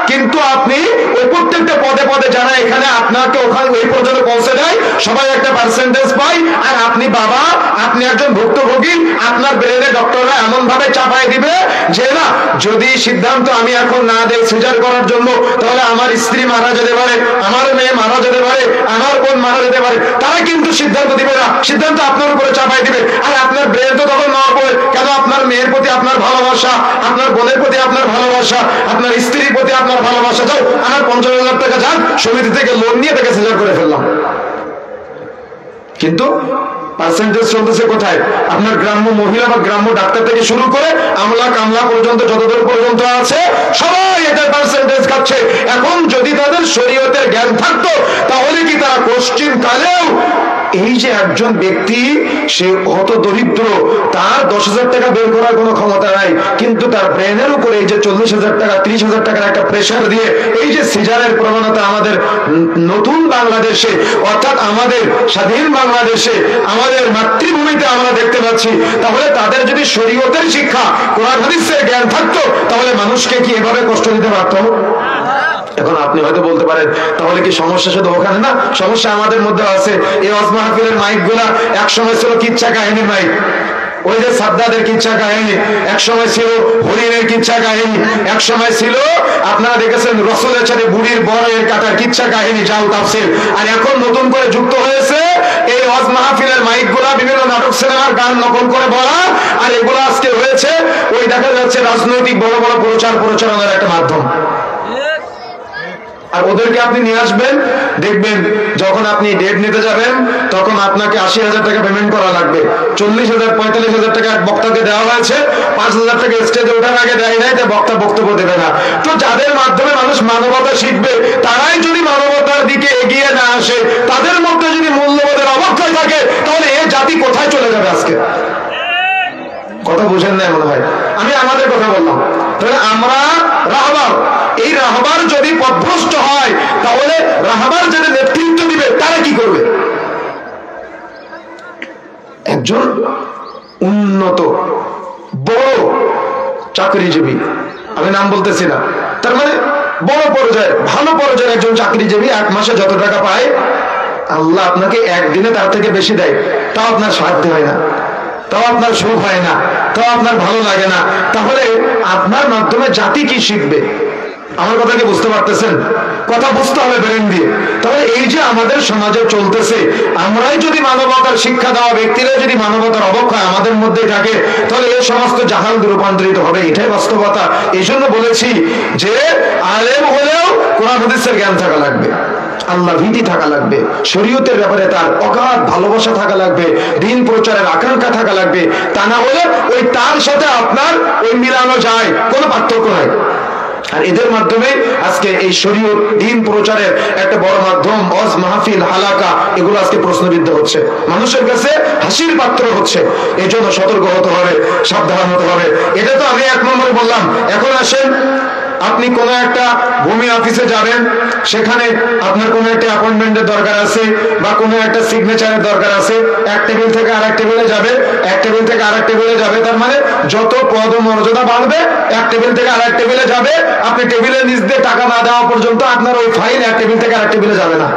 কিন্তু আপনি ওই প্রত্যেকটা পদে পদে যারা এখানে আপনাকে ওখানে ওই পর্যন্ত পৌঁছে দেয় সবাই একটা পার্সেন্টেজ পায়। আর আপনি বাবা, আপনি একজন ভুক্তভোগী, আপনার ব্রেনে ডক্টররা এমন ভাবে চাপাই দিবে যে না, যদি সিদ্ধান্ত আমি এখন না দেই সিজার করার জন্য, তাহলে আমার স্ত্রী মারা যেতে পারে, আমার মেয়ে মারা যেতে পারে, আমার বোন মারা যেতে পারে। তারা কিন্তু সিদ্ধান্ত দিবে না, সিদ্ধান্ত আপনার উপরে চাপাই দিবে। আর আপনার ব্রেন তো তখন না পড়ে, কেন আপনার মেয়ের প্রতি আপনার ভালোবাসা, আপনার বোনের প্রতি আপনার ভালোবাসা, আপনার স্ত্রীর প্রতি আপনার ভালোবাসা, যাও আমার 50,000 টাকা যান সমিতি থেকে লোন নিয়ে তাকে সিজার করে ফেললাম। কিন্তু পার্সেন্টেজ চলতেছে কোথায়? আপনার গ্রাম্য মহিলা বা গ্রাম্য ডাক্তার থেকে শুরু করে আমলা কামলা পর্যন্ত যতদূর পর্যন্ত আছে সবাই এটা পার্সেন্টেজ খাচ্ছে। এখন যদি তাদের শরীয়তের জ্ঞান থাকতো তাহলে কি তারা কোশ্চিন কালেও এই যে একজন ব্যক্তি সে হত দরিদ্র, তার 10,000 টাকা বের করার কোনো ক্ষমতা নাই, কিন্তু তার ব্রেনের উপরে এই যে 40,000 টাকা 30,000 টাকার একটা প্রেশার দিয়ে এই যে সিজারের প্রবণতা আমাদের নতুন বাংলাদেশে, অর্থাৎ আমাদের স্বাধীন বাংলাদেশে, আমাদের মাতৃভূমিতে আমরা দেখতে পাচ্ছি। তাহলে তাদের যদি শরীয়তের শিক্ষা, কোরআন হাদিসের জ্ঞান থাকতো, তাহলে মানুষকে কি এভাবে কষ্ট দিতে পারত? এখন আপনি হয়তো বলতে পারেন তাহলে কি সমস্যা শুধু ওখানে না, সমস্যা আমাদের মধ্যে আছে। এই ওয়াজ মাহফিলের মাইক গুলা এক সময় ছিল কিচ্ছা কাহিনীর মাইক, ওই যে সাদ্দাদের কিচ্ছা কাহিনী, এক সময় ছিল হরিণের কিচ্ছা কাহিনী, এক সময় ছিল আপনারা দেখেছেন রসুলের সাথে বুড়ির বড়ের কাটার কিচ্ছা কাহিনী, জাল তাফসীর। আর এখন নতুন করে যুক্ত হয়েছে এই ওয়াজ মাহফিলের মাইক গুলা বিভিন্ন নাটক সিনেমার গান নকল করে বলা, আর এগুলো আজকে হয়েছে ওই দেখা যাচ্ছে রাজনৈতিক বড় বড় প্রচারণার একটা মাধ্যম। আর ওদেরকে আপনি নিয়ে আসবেন, দেখবেন যখন আপনি ডেট নিতে যাবেন তখন আপনাকে 80,000 টাকা পেমেন্ট করা লাগবে। 40,000 45,000 টাকা বক্তাকে দেওয়া হয়েছে, 5,000 টাকা স্টেজে ওঠার আগে দেয় নাই, তাই বক্তা বক্তব্য দেবে না। তো যাদের মাধ্যমে মানুষ মানবতা শিখবে, তারাই যদি মানবতার দিকে এগিয়ে না আসে, তাদের মধ্যে যদি মূল্যবোধের অবক্ষয় থাকে, তাহলে এই জাতি কোথায় চলে যাবে? আজকে কথা বুঝেন না মনে হয়, আমি আমাদের কথা বললাম। তাহলে আমরা রাহবার, এই রাহবার যদি পথভ্রষ্ট হয়, তাহলে রাহবার যাদের নেতৃত্ব দিবে তারা কি করবে? একজন উন্নত বড় চাকরিজীবী, আমি নাম বলতেছি না, তার মানে বড় পর্যায়ে ভালো পর্যায়ের একজন চাকরিজীবী 1 মাসে যত টাকা পায়, আল্লাহ আপনাকে একদিনে তার থেকে বেশি দেয়, তাও আপনার সাধ্য হয় না, তাও আপনার সুখ হয় না, তাও আপনার ভালো লাগে না। তাহলে আপনার মাধ্যমে জাতি কি শিখবে? আমার কথা কি বুঝতে পারতেছেন? কথা বুঝতে হবে ব্রেন দিয়ে। তাহলে এই যে আমাদের সমাজে চলতেছে, আমরাই যদি মানবতার শিক্ষা দেওয়া ব্যক্তিরা যদি মানবতার অবক্ষয় আমাদের মধ্যে থাকে, তাহলে এই সমস্ত জাহাল রূপান্তরিত হবে, এটাই বাস্তবতা। এই জন্য বলেছি যে আলেম হলেও কোরআন হাদিসের জ্ঞান থাকা লাগবে, আল্লাহ ভীতি থাকা লাগবে, শরীয়তের ব্যাপারে তার অগাধ ভালোবাসা থাকা লাগবে, দিন প্রচারের আকাঙ্ক্ষা থাকা লাগবে। তা না হলে ওই তার সাথে আপনার ওই মিলানো যায়, কোনো পার্থক্য নাই। আর এদের মাধ্যমে আজকে এই শরীয়ত দিন প্রচারের একটা বড় মাধ্যম ওয়াজ মাহফিল হালাকা, এগুলো আজকে প্রশ্নবিদ্ধ হচ্ছে, মানুষের কাছে হাসির পাত্র হচ্ছে। এই জন্য সতর্ক হতে হবে, সাবধান হতে হবে। এটা তো আমি 1 নম্বরে বললাম। এখন আসেন, আপনি কোনো একটা ভূমি অফিসে যাবেন, সেখানে আপনার কোনো একটা অ্যাপয়েন্টমেন্টের দরকার আছে বা কোনো একটা সিগনেচারের দরকার আছে, এক টেবিল থেকে আরেক টেবিলে যাবে, এক টেবিল থেকে আরেক টেবিলে যাবে, তার মানে যত পদ ও মর্যাদা বাড়বে এক টেবিল থেকে আরেক টেবিলে যাবে। আপনি টেবিলের নিচ দিয়ে টাকা না দেওয়া পর্যন্ত আপনার ওই ফাইল এক টেবিল থেকে আরেক টেবিলে যাবে না।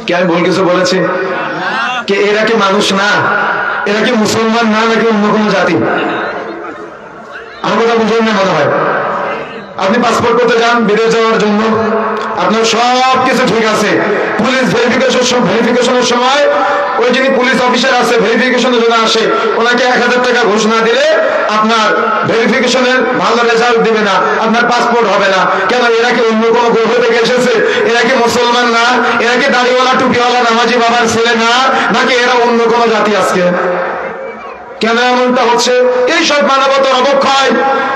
কি আমি ভুল কিছু বলেছি? কি এরা কি মানুষ না? এরা কি মুসলমান না, নাকি অন্য কোনো জাতি? আমার কথা বুঝলেন না মনে হয়? আপনি পাসপোর্ট করতে যান বিদেশ যাওয়ার জন্য, আপনার সব কিছু ঠিক আছে, পুলিশ ভেরিফিকেশনের সময় ওই যিনি পুলিশ অফিসার আছে ভেরিফিকেশনের জন্য আসে, ওনাকে 1,000 টাকা ঘুষ না দিলে আপনার ভেরিফিকেশনের ভালো রেজাল্ট দিবে না, আপনার পাসপোর্ট হবে না। কেন? এরা কি অন্য কোনো গ্রহ থেকে এসেছে? এরা কি মুসলমান না? এরা কি দাড়িওয়ালা টুপিওয়ালা নামাজি বাবার ছেলে না, নাকি এরা অন্য কোনো জাতি? আজকে কেন এমনটা হচ্ছে? এই সব মানবতার অবক্ষয়,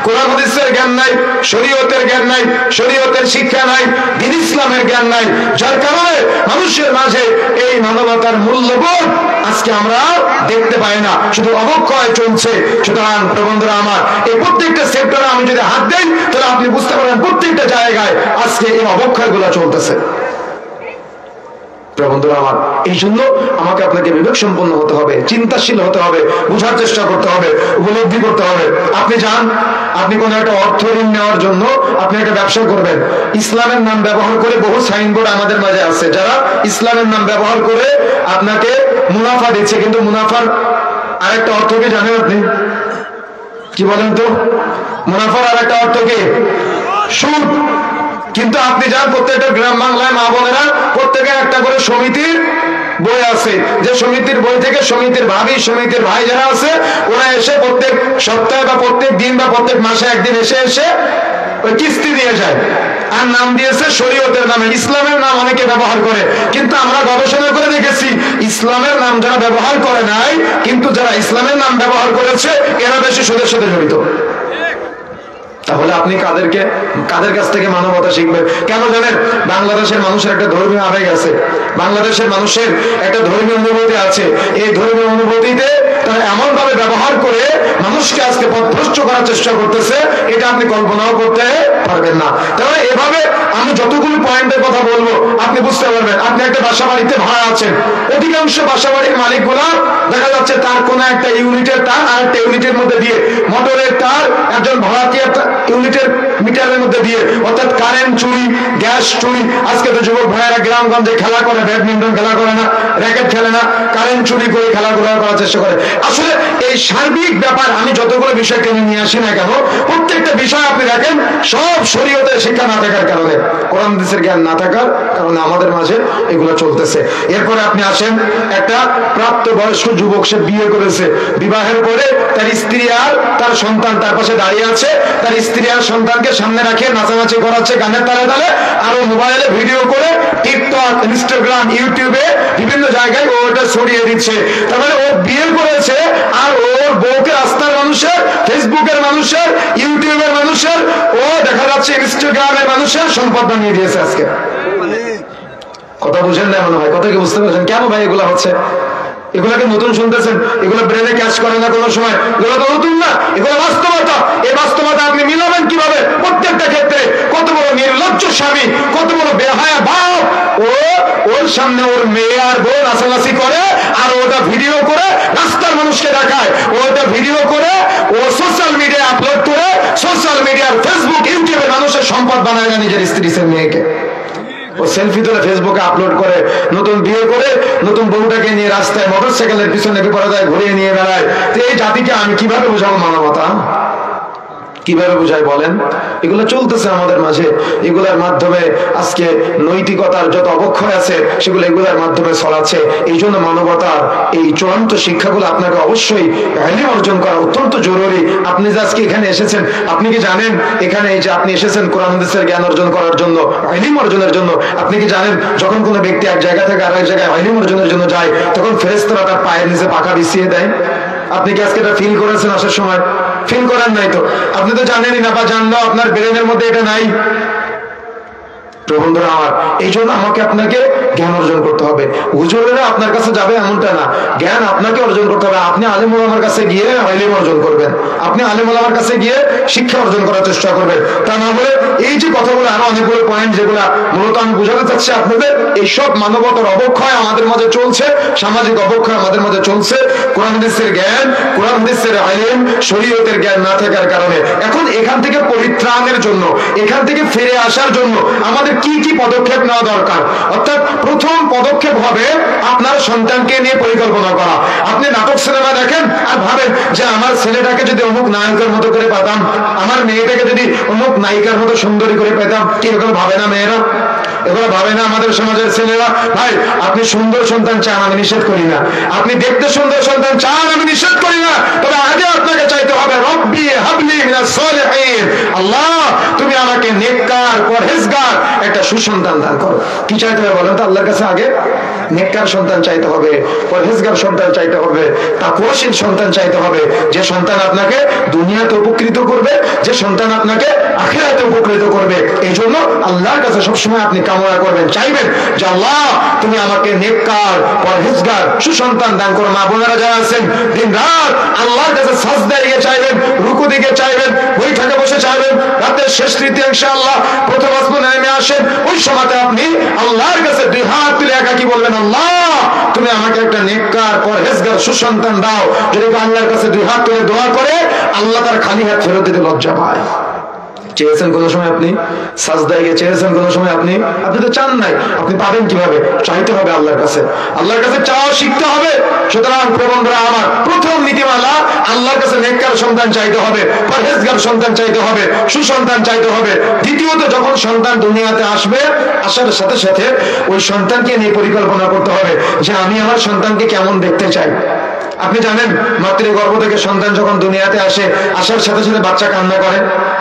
কোরআন হাদিসের জ্ঞান নাই, শরীয়তের জ্ঞান নাই, শরীয়তের শিক্ষা নাই, দ্বীন ইসলামের জ্ঞান নাই, যার কারণে মানুষের মাঝে এই মানবতার মূল্যবোধ আজকে আমরা দেখতে পাই না, শুধু অবক্ষয় চলছে। সুতরাং বন্ধুরা আমার, এই প্রত্যেকটা সেক্টরে আমি যদি হাত দেই, তাহলে আপনি বুঝতে পারবেন প্রত্যেকটা জায়গায় আজকে এই অবক্ষয় গুলো চলতেছে। বন্ধুরা আমার, এই জন্য আমাকে আপনাকে বিবেক সম্পন্ন হতে হবে, চিন্তাশীল হতে হবে, বোঝার চেষ্টা করতে হবে, উপলব্ধি করতে হবে। আপনি যান, আপনি কোন একটা অর্থ ঋণ নেওয়ার জন্য আপনি একটা ব্যবসা করবেন, ইসলামের নাম ব্যবহার করে বহু সাইনবোর্ড আমাদের মাঝে আছে, যারা ইসলামের নাম ব্যবহার করে আপনাকে মুনাফা দিচ্ছে, কিন্তু মুনাফার আরেকটা অর্থ কি জানেন আপনি? কি বলেন তো? মুনাফার আরেকটা অর্থ কি? সুদ। কিন্তু আপনি যান প্রত্যেকটা গ্রাম বাংলায়, মা বোনেরা প্রত্যেকের একটা করে সমিতির বই আছে, যে সমিতির বই থেকে সমিতির ভাবি, সমিতির ভাই যারা আছে, ওরা এসে প্রত্যেক সপ্তাহে বা প্রত্যেক দিন বা প্রত্যেক মাসে একদিন এসে ওই কিস্তি দিয়ে যায়। আর নাম দিয়েছে শরীয়তের নামে, ইসলামের নাম অনেকে ব্যবহার করে। কিন্তু আমরা গবেষণা করে দেখেছি, ইসলামের নাম যারা ব্যবহার করে নাই, কিন্তু যারা ইসলামের নাম ব্যবহার করেছে এরা বেশি সুদের সাথে জড়িত। তাহলে আপনি কাদের কাছ থেকে মানবতা শিখবেন? কেন জানেন? বাংলাদেশের মানুষের একটা ধর্মীয় আবেগ আছে, বাংলাদেশের মানুষের একটা ধর্মীয় অনুভূতি আছে। এই ধর্মীয় অনুভূতিতে তারা এমন ভাবে ব্যবহার করে মানুষকে আজকে পথভ্রষ্ট করার চেষ্টা করতেছে, এটা আপনি কল্পনাও করতে পারবেন না। তাহলে এভাবে আমি যতগুলো পয়েন্টের কথা বলবো আপনি বুঝতে পারবেন। আপনি একটা বাসা বাড়িতে ভাড়া আছেন, অধিকাংশ বাসা বাড়ির মালিকগুলা দেখা যাচ্ছে তার কোন একটা ইউনিটের তার আর একটা ইউনিটের মধ্যে দিয়ে, মোটরের তার একজন ভাড়াটিয়া ইউনিটের মিটারের মধ্যে দিয়ে, অর্থাৎ কারেন্ট চুরি, গ্যাস চুরি। আজকে তো যুবক ভাইয়েরা গ্রামগঞ্জে খেলা করে, ব্যাডমিন্টন খেলা করে না, র্যাকেট খেলে না, কারেন্ট চুরি করে খেলাধুলা করার চেষ্টা করে। আসলে এই সার্বিক ব্যাপার আমি যতগুলো বিষয় টেনে নিয়ে আসি না কেন, প্রত্যেকটা বিষয় আপনি দেখেন সব শরীয়তের শিক্ষা না থাকার কারণে, কোরআন হাদিসের জ্ঞান না থাকার কারণে আমাদের মাঝে এগুলো চলতেছে। এরপরে আপনি আসেন, একটা প্রাপ্তবয়স্ক যুবক, সে বিয়ে করেছে, বিবাহের পরে তার স্ত্রী আর তার সন্তান তার পাশে দাঁড়িয়ে আছে, তার স্ত্রী আর সন্তানকে সামনে রাখে নাচানাচি করাচ্ছে গানের তালে তালে, আর ও মোবাইলে ভিডিও করে টিকটক, ইনস্টাগ্রাম, ইউটিউবে বিভিন্ন জায়গায় ও ওটা ছড়িয়ে দিচ্ছে। তার মানে ও বিয়ে করেছে আর ওর বউকে রাস্তার মানুষের, ফেসবুকের মানুষের, ইউটিউবের মানুষের, ও দেখা যাচ্ছে ইনস্টাগ্রামের মানুষের সম্পদ বানিয়ে দিয়েছে আজকে। কথা বুঝেন না মনে হয়? কথা কি বুঝতে পারছেন? কেন ভাই এগুলা হচ্ছে? এগুলাকে নতুন শুনতেছেন, এগুলো ব্রেনে ক্যাচ করে না কোনো সময়, এগুলো তো নতুন না, এগুলো বাস্তবতা। এই বাস্তবতা আপনি মিলাবেন কিভাবে? প্রত্যেকটা ক্ষেত্রে কত বড় নির্লজ্জ স্বামী, কত বড় বেহায়া বাপ, ওর সামনে ওর মেয়ে আর বউ নাচানাচি করে আর ওটা ভিডিও করে রাস্তার মানুষকে দেখায়, ওটা ভিডিও করে ও সোশ্যাল মিডিয়া আপলোড করে সোশ্যাল মিডিয়ার ফেসবুক, ইউটিউবের মানুষের সম্পদ বানায় না নিজের স্ত্রী মেয়েকে। ও সেলফি তুলে ফেসবুকে আপলোড করে, নতুন বিয়ে করে নতুন বউটাকে নিয়ে রাস্তায় মোটরসাইকেলের পিছনে বিপরীতায় ঘুরিয়ে নিয়ে বেড়ায়। তো এই জাতিকে আমি কিভাবে বোঝাবো মানবতা? কিভাবে বুঝাই বলেন? এগুলো চলতেছে আমাদের মাঝে, এগুলোর মাধ্যমে আজকে নৈতিকতার যত অবক্ষয় আছে সেগুলো এগুলোর মাধ্যমে ছড়াচ্ছে। এই জন্য মানবতার এই চূড়ান্ত শিক্ষাগুলো আপনাকে অবশ্যই ইলম অর্জন করা অত্যন্ত জরুরি। আপনি যে আজকে এখানে এসেছেন, আপনি কি জানেন এখানে এই যে আপনি এসেছেন কোরআন হাদিসের জ্ঞান অর্জন করার জন্য, ইলম অর্জনের জন্য, আপনি কি জানেন যখন কোনো ব্যক্তি এক জায়গা থেকে আরেক জায়গায় ইলম অর্জনের জন্য যায় তখন ফেরেশতারা তার পায়ের নিচে পাখা বিছিয়ে দেয়? আপনি কি আজকে এটা ফিল করেছেন আসার সময়? ফিল করেন নাই তো, আপনি তো জানেনই না, বা জানলেও আপনার ব্রেনের মধ্যে এটা নাই। বন্ধুরা আমার, এই জন্য আমাকে আপনাকে জ্ঞান অর্জন করতে হবে। হুজুরেরা আপনার কাছে যাবে এমনটা না, জ্ঞান আপনাকে অর্জন করতে হবে। আপনি আলেম ওলামার কাছে গিয়ে ইলম অর্জন করবেন, আপনি আলেম ওলামার কাছে গিয়ে শিক্ষা অর্জন করার চেষ্টা করবেন। তা না বলে এই যে কথাগুলো, আরো অনেকগুলো পয়েন্ট যেগুলা মূলত আমি বোঝাতে চাচ্ছি আপনাদের, এইসব মানবতার অবক্ষয় আমাদের মাঝে চলছে, সামাজিক অবক্ষয় আমাদের মাঝে চলছে, কোরআন হাদিসের জ্ঞান, কোরআন হাদিসের ইলম, শরীয়তের জ্ঞান না থাকার কারণে। এখন এখান থেকে পরিত্রাণের জন্য, এখান থেকে ফিরে আসার জন্য আমাদের কি কি পদক্ষেপ নেওয়া দরকার? অর্থাৎ প্রথম পদক্ষেপ হবে আপনার সন্তানকে নিয়ে পরিকল্পনা করা। আপনি নাটক সিনেমা দেখেন আর ভাবেন যে আমার ছেলেটাকে যদি অমুক নায়কের মতো করে পেতাম, আমার মেয়েটাকে যদি অমুক নায়িকার মতো সুন্দরী করে পেতাম, কি এরকম ভাবে না মেয়েরা? এগুলো ভাবে না আমাদের সমাজের ছেলেরা? ভাই, আপনি সুন্দর সন্তান চান, আমি নিষেধ করি না। আপনি দেখতে সুন্দর সন্তান চান, আমি নিষেধ করি না। তবে আগে আপনাকে চাইতে হবে রব্বি হাবলি মিনাস সালিহিন, আল্লাহ তুমি আমাকে নেককার পরহেজগার একটা সুসন্তান দান করো। কি চাইতে হবে বলেন তো আল্লাহর কাছে? আগে নেককার সন্তান চাইতে হবে, পরহেজগার সন্তান চাইতে হবে, তাকওয়াশীল সন্তান চাইতে হবে, যে সন্তান আপনাকে দুনিয়াতে উপকৃত করবে, যে সন্তান আপনাকে আখিরাতে উপকৃত করবে। এই জন্য আল্লাহর কাছে সবসময় আপনি কামনা করবেন, চাইবেন যে আল্লাহ তুমি আমাকে নেককার পরহেজগার সুসন্তান দান করো। মা বোনেরা যারা আছেন দিন রাত আল্লাহর কাছে সাজদায় গিয়ে চাইবেন, রুকু দিকে চাইবেন, বৈঠকে বসে চাইবেন, রাতের শেষ তৃতীয়াংশে আল্লাহ প্রথম আসমানে নেমে আসেন, ওই সময়তে আপনি আল্লাহর কাছে দুই হাত তুলে একাকি বলবেন, আল্লাহ তুমি আমাকে একটা নেককার পরহেজগার সুসন্তান দাও। যদি আল্লাহর কাছে দুই হাত তুলে দোয়া করে, আল্লাহ তার খালি হাত ফেরত দিতে লজ্জা পায়। চেয়েছেন কোন সময় আপনি সাজদায় গিয়ে? চেয়েছেন কোন সময় আপনি? আপনি তো চান নাই, আপনি পাবেন কিভাবে? চাইতে হবে আল্লাহর কাছে, আল্লাহর কাছে চাওয়া শিখতে হবে। সুতরাং বন্ধুরা আমার, প্রথম নীতিমালা আল্লাহর কাছে নেককার সন্তান চাইতে হবে, পরহেজগার সন্তান চাইতে হবে, সুসন্তান চাইতে হবে। দ্বিতীয়ত, যখন সন্তান দুনিয়াতে আসবে, আসার সাথে সাথে ওই সন্তানকে নিয়ে পরিকল্পনা করতে হবে যে আমি আমার সন্তানকে কেমন দেখতে চাই। আপনি জানেন মাতৃগর্ভ থেকে সন্তান যখন দুনিয়াতে আসে, আসার সাথে সাথে বাচ্চা কান্না করে।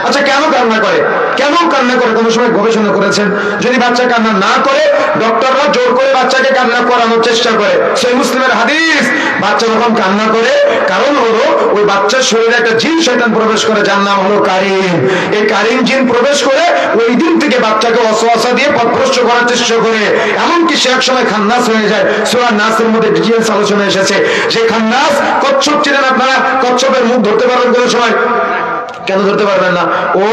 আচ্ছা, কেন কান্না করে? কেন কান্না করে কোনো সময় গবেষণা করেছেন? যদি বাচ্চা কান্না না করে, ডক্টররা জোর করে বাচ্চাকে কান্না করানোর চেষ্টা করে। সহিহ মুসলিমের হাদিস, বাচ্চা যখন কান্না করে কারণ হলো ওই বাচ্চার শরীরে একটা জিন শয়তান প্রবেশ করে, যার নাম হলো কারিন। এই কারিন জিন প্রবেশ করে ওই দিন থেকে বাচ্চাকে ওয়াসওয়াসা দিয়ে পথভ্রষ্ট করার চেষ্টা করে, এমনকি সে এক সময় খান্নাস হয়ে যায়। সূরা নাসের মধ্যে ডিটেইলস আলোচনা এসেছে যে খান্নাস, কচ্ছপ ছিলেন আপনারা, কচ্ছপের মুখ ধরতে পারবেন কোনো সময়? কেন ধরতে পারবেন না? ও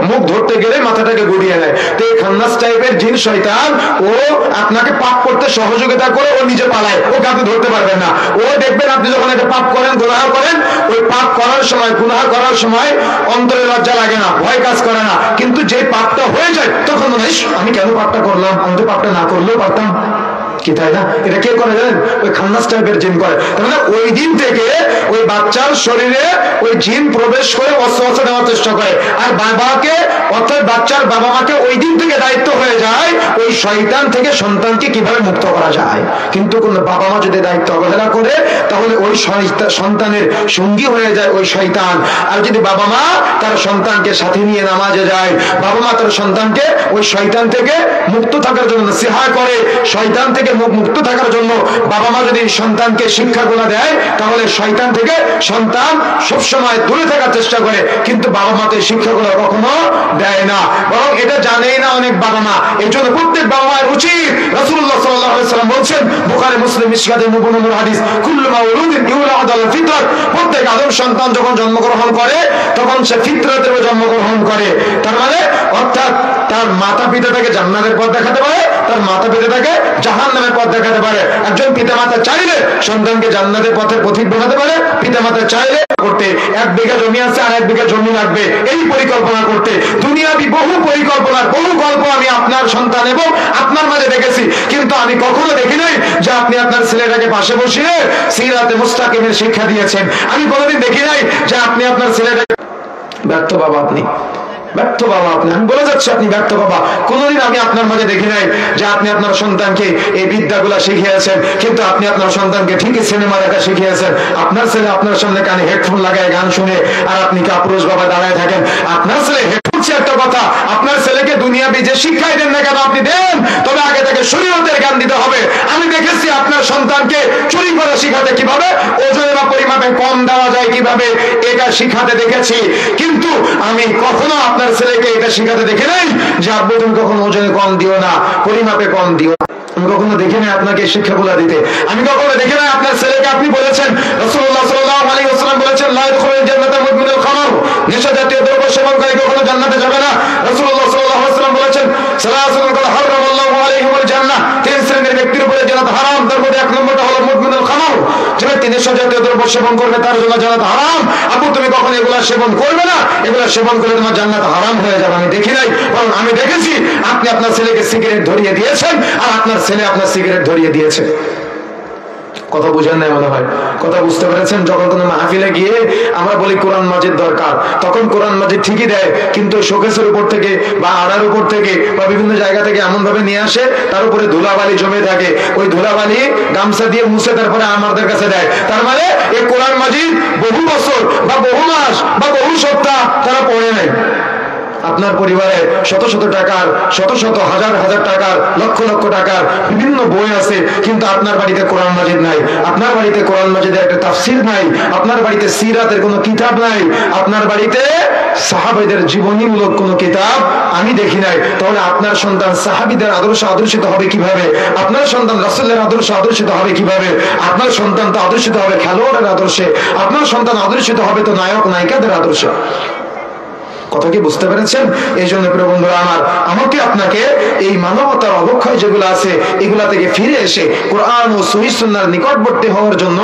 মুখ ধরতে গেলে মাথাটাকে গুড়িয়ে নেয়। তো এই খান্নাস টাইপের জিন শয়তান ও আপনাকে পাপ করতে সহযোগিতা করে, ও নিজে পালায়, ওকে আপনি ধরতে পারবেন না। ও দেখবেন আপনি যখন একটা পাপ করেন, গুনাহ করেন, ওই পাপ করার সময়, গুনাহ করার সময় অন্তরে লজ্জা লাগে না, ভয় কাজ করে না, কিন্তু যে পাপটা হয়ে যায় তখন মনে হয় আমি কেন পাপটা করলাম, আমি তো পাপটা না করলেও পারতাম কি, তাই না? এটা কে করে জানেন? ওই খান্নাস টাইপের জিন করে। তার মানে ওই দিন থেকে ওই বাচ্চার শরীরে ওই জিন প্রবেশ করে ওয়াসওয়াসা দেওয়ার চেষ্টা করে। আর বাবাকে, অর্থাৎ বাচ্চার বাবা মাকে ওই দিন থেকে দায়িত্ব হয়ে যায় ওই শয়তান থেকে সন্তানকে কিভাবে মুক্ত করা যায়। কিন্তু কোন বাবা মা যদি দায়িত্ব অবহেলা করে, তাহলে ওই সন্তানের সঙ্গী হয়ে যায় ওই শয়তান। আর যদি বাবা মা তার সন্তানকে সাথে নিয়ে নামাজে যায়, বাবা মা তার সন্তানকে ওই শয়তান থেকে মুক্ত থাকার জন্য নসিহত করে, শয়তান থেকে মুক্ত থাকার জন্য বাবা মা যদি সন্তানকে শিক্ষাগুলো দেয়, তাহলে শয়তান থেকে সন্তান সবসময় দূরে থাকার চেষ্টা করে। কিন্তু বাবা মা তো এই শিক্ষাগুলো কখনো দেয় না, বরং এটা জানেই না অনেক বাবা মা। এই জন্য প্রত্যেক বাবা মায়ের উচিত, রাসূলুল্লাহ সাল্লাল্লাহু আলাইহি ওয়াসাল্লাম বলছেন, বুখারী মুসলিম মিশকাতের 90 নম্বর হাদিস, কুল্লু মাউলুদিন ইউলাদু আলাল ফিতরাত, প্রত্যেক আদম সন্তান যখন জন্মগ্রহণ করে তখন সে ফিতরাতে জন্মগ্রহণ করে। তার মানে অর্থাৎ তার মাতা পিতা তাকে জান্নাতের পথ দেখাতে পারে, তার মাতা পিতা তাকে জাহান্নামের পথ দেখাতে পারে। একজন পিতা মাতা চাইলে সন্তানকে জান্নাতের পথের পথিক বানাতে পারে, পিতা মাতা চাইলে করতে 1 বিঘা জমি আছে আর 1 বিঘা জমি লাগবে এই পরিকল্পনা করতে। দুনিয়াবি বহু পরিকল্পনার বহু গল্প আমি আপনার সন্তান এবং আপনার মাঝে দেখেছি, কিন্তু আমি কখনো দেখি নাই যে আপনি আপনার ছেলেটাকে পাশে বসিয়ে সিরাতে মুস্তাকিমের শিক্ষা দিয়েছেন। আমি কোনোদিন দেখি নাই যে আপনি আপনার ছেলেটাকে, ব্যর্থ বাবা আপনি, ব্যর্থ বাবা আপনি, আমি বলে যাচ্ছি আপনি ব্যর্থ বাবা। কোনোদিন আমি আপনার মাঝে দেখি নাই যে আপনি আপনার সন্তানকে এই বিদ্যাগুলা শিখিয়েছেন, কিন্তু আপনি আপনার সন্তানকে ঠিকই সিনেমা দেখা শিখিয়েছেন। আপনার ছেলে আপনার সামনে কানে হেডফোন লাগায় গান শুনে, আর আপনি কাপুরুষ বাবা দাঁড়ায় থাকেন। আপনার ছেলে হেডফোন, একটা কথা, আপনার ছেলেকে দুনিয়াবি যে শিক্ষাই দেন না কেন আপনি দেন, তবে আগে তাকে শরীয়তের জ্ঞান দিতে হবে। আমি দেখেছি আপনার সন্তানকে চুরি করা শিখাতে, কিভাবে ওজনে বা পরিমাপে কম দেওয়া যায় কিভাবে, এটা শিখাতে দেখেছি। কিন্তু আমি কখনো আপনার ছেলেকে এটা শিখাতে দেখি নাই যে আব্বু তুমি কখনো ওজনে কম দিও না, পরিমাপে কম দিও। আমি কখনো দেখি নাই আপনাকে শিক্ষাগুলা দিতে। আমি কখনো দেখি নাই আপনার ছেলেকে আপনি বলেছেন, রাসূলুল্লাহ সাল্লাল্লাহু আলাইহি ওয়াসাল্লাম বলেছেন, লা ইয়াদখুলুল জান্নাতা মুদমিনুল খামর, নেশা জাতীয় দ্রব্য সেবনকারী কখনো জান্নাতে যাবে না। রাসূলুল্লাহ সাল্লাল্লাহু আলাইহি ওয়াসাল্লাম বলেছেন, সালাসুন ক্বাদ হারামাল্লাহু আলাইহিমুল জান্নাহ, 3 শ্রেণীর ব্যক্তির উপরে জান্নাত হারাম। তার মধ্যে 1 নম্বরটা হলো মুদমিনুল খামর, যে ব্যক্তি নেশা জাতীয় দ্রব্য সেবন করবে তার জন্য জান্নাত হারাম। আপু তুমি কখনো এগুলা সেবন করবে না, এগুলা সেবন করলে তোমার জান্নাত হারাম হয়ে যাবে। আমি দেখি নাই, কারণ আমি দেখেছি আপনি আপনার ছেলেকে সিগারেট ধরিয়ে দিয়েছেন, আর আপনার ছেলে আপনার সিগারেট ধরিয়ে দিয়েছে। কথা বুঝেন নাই মনে হয়, কথা বুঝতে পেরেছেন? যখন কোনো মাহফিলে গিয়ে আমরা বলি কোরআন মাজিদ দরকার, তখন কোরআন মাজিদ ঠিকই দেয়, কিন্তু শোকেসের উপর থেকে বা আড়ার উপর থেকে বা বিভিন্ন জায়গা থেকে এমন ভাবে নিয়ে আসে, তার উপরে ধুলাবালি জমে থাকে, ওই ধুলাবালি গামছা দিয়ে মুছে তারপরে আমাদের কাছে দেয়। তার মানে এই কোরআন মাজিদ বহু বছর বা বহু মাস বা বহু সপ্তাহ তারা পড়ে নাই। আপনার পরিবারে শত শত টাকার, শত শত হাজার হাজার টাকার, লক্ষ লক্ষ টাকার বিভিন্ন বই আছে, কিন্তু আপনার বাড়িতে কোরআন মাজিদ নাই, আপনার বাড়িতে কোরআন মাজিদের একটা তাফসীর নাই, আপনার বাড়িতে সিরাতের কোনো কিতাব নাই, আপনার বাড়িতে সাহাবাদের জীবনীমূলক কোনো কিতাব আমি দেখি নাই। তাহলে আপনার সন্তান সাহাবীদের আদর্শ আদর্শিত হবে কিভাবে? আপনার সন্তান রাসূলের আদর্শ আদর্শিত হবে কিভাবে? আপনার সন্তান তো আদর্শিত হবে খেলোয়াড়ের আদর্শে, আপনার সন্তান আদর্শিত হবে তো নায়ক নায়িকাদের আদর্শে। কথা কি বুঝতে পেরেছেন? এই জন্য প্রিয় বন্ধুরা আমার, আমাকে আপনাকে এই মানবতার অবক্ষয় যেগুলো আছে এগুলা থেকে ফিরে এসে কোরআন ও সহিহ সুন্নাহর নিকটবর্তী হওয়ার জন্য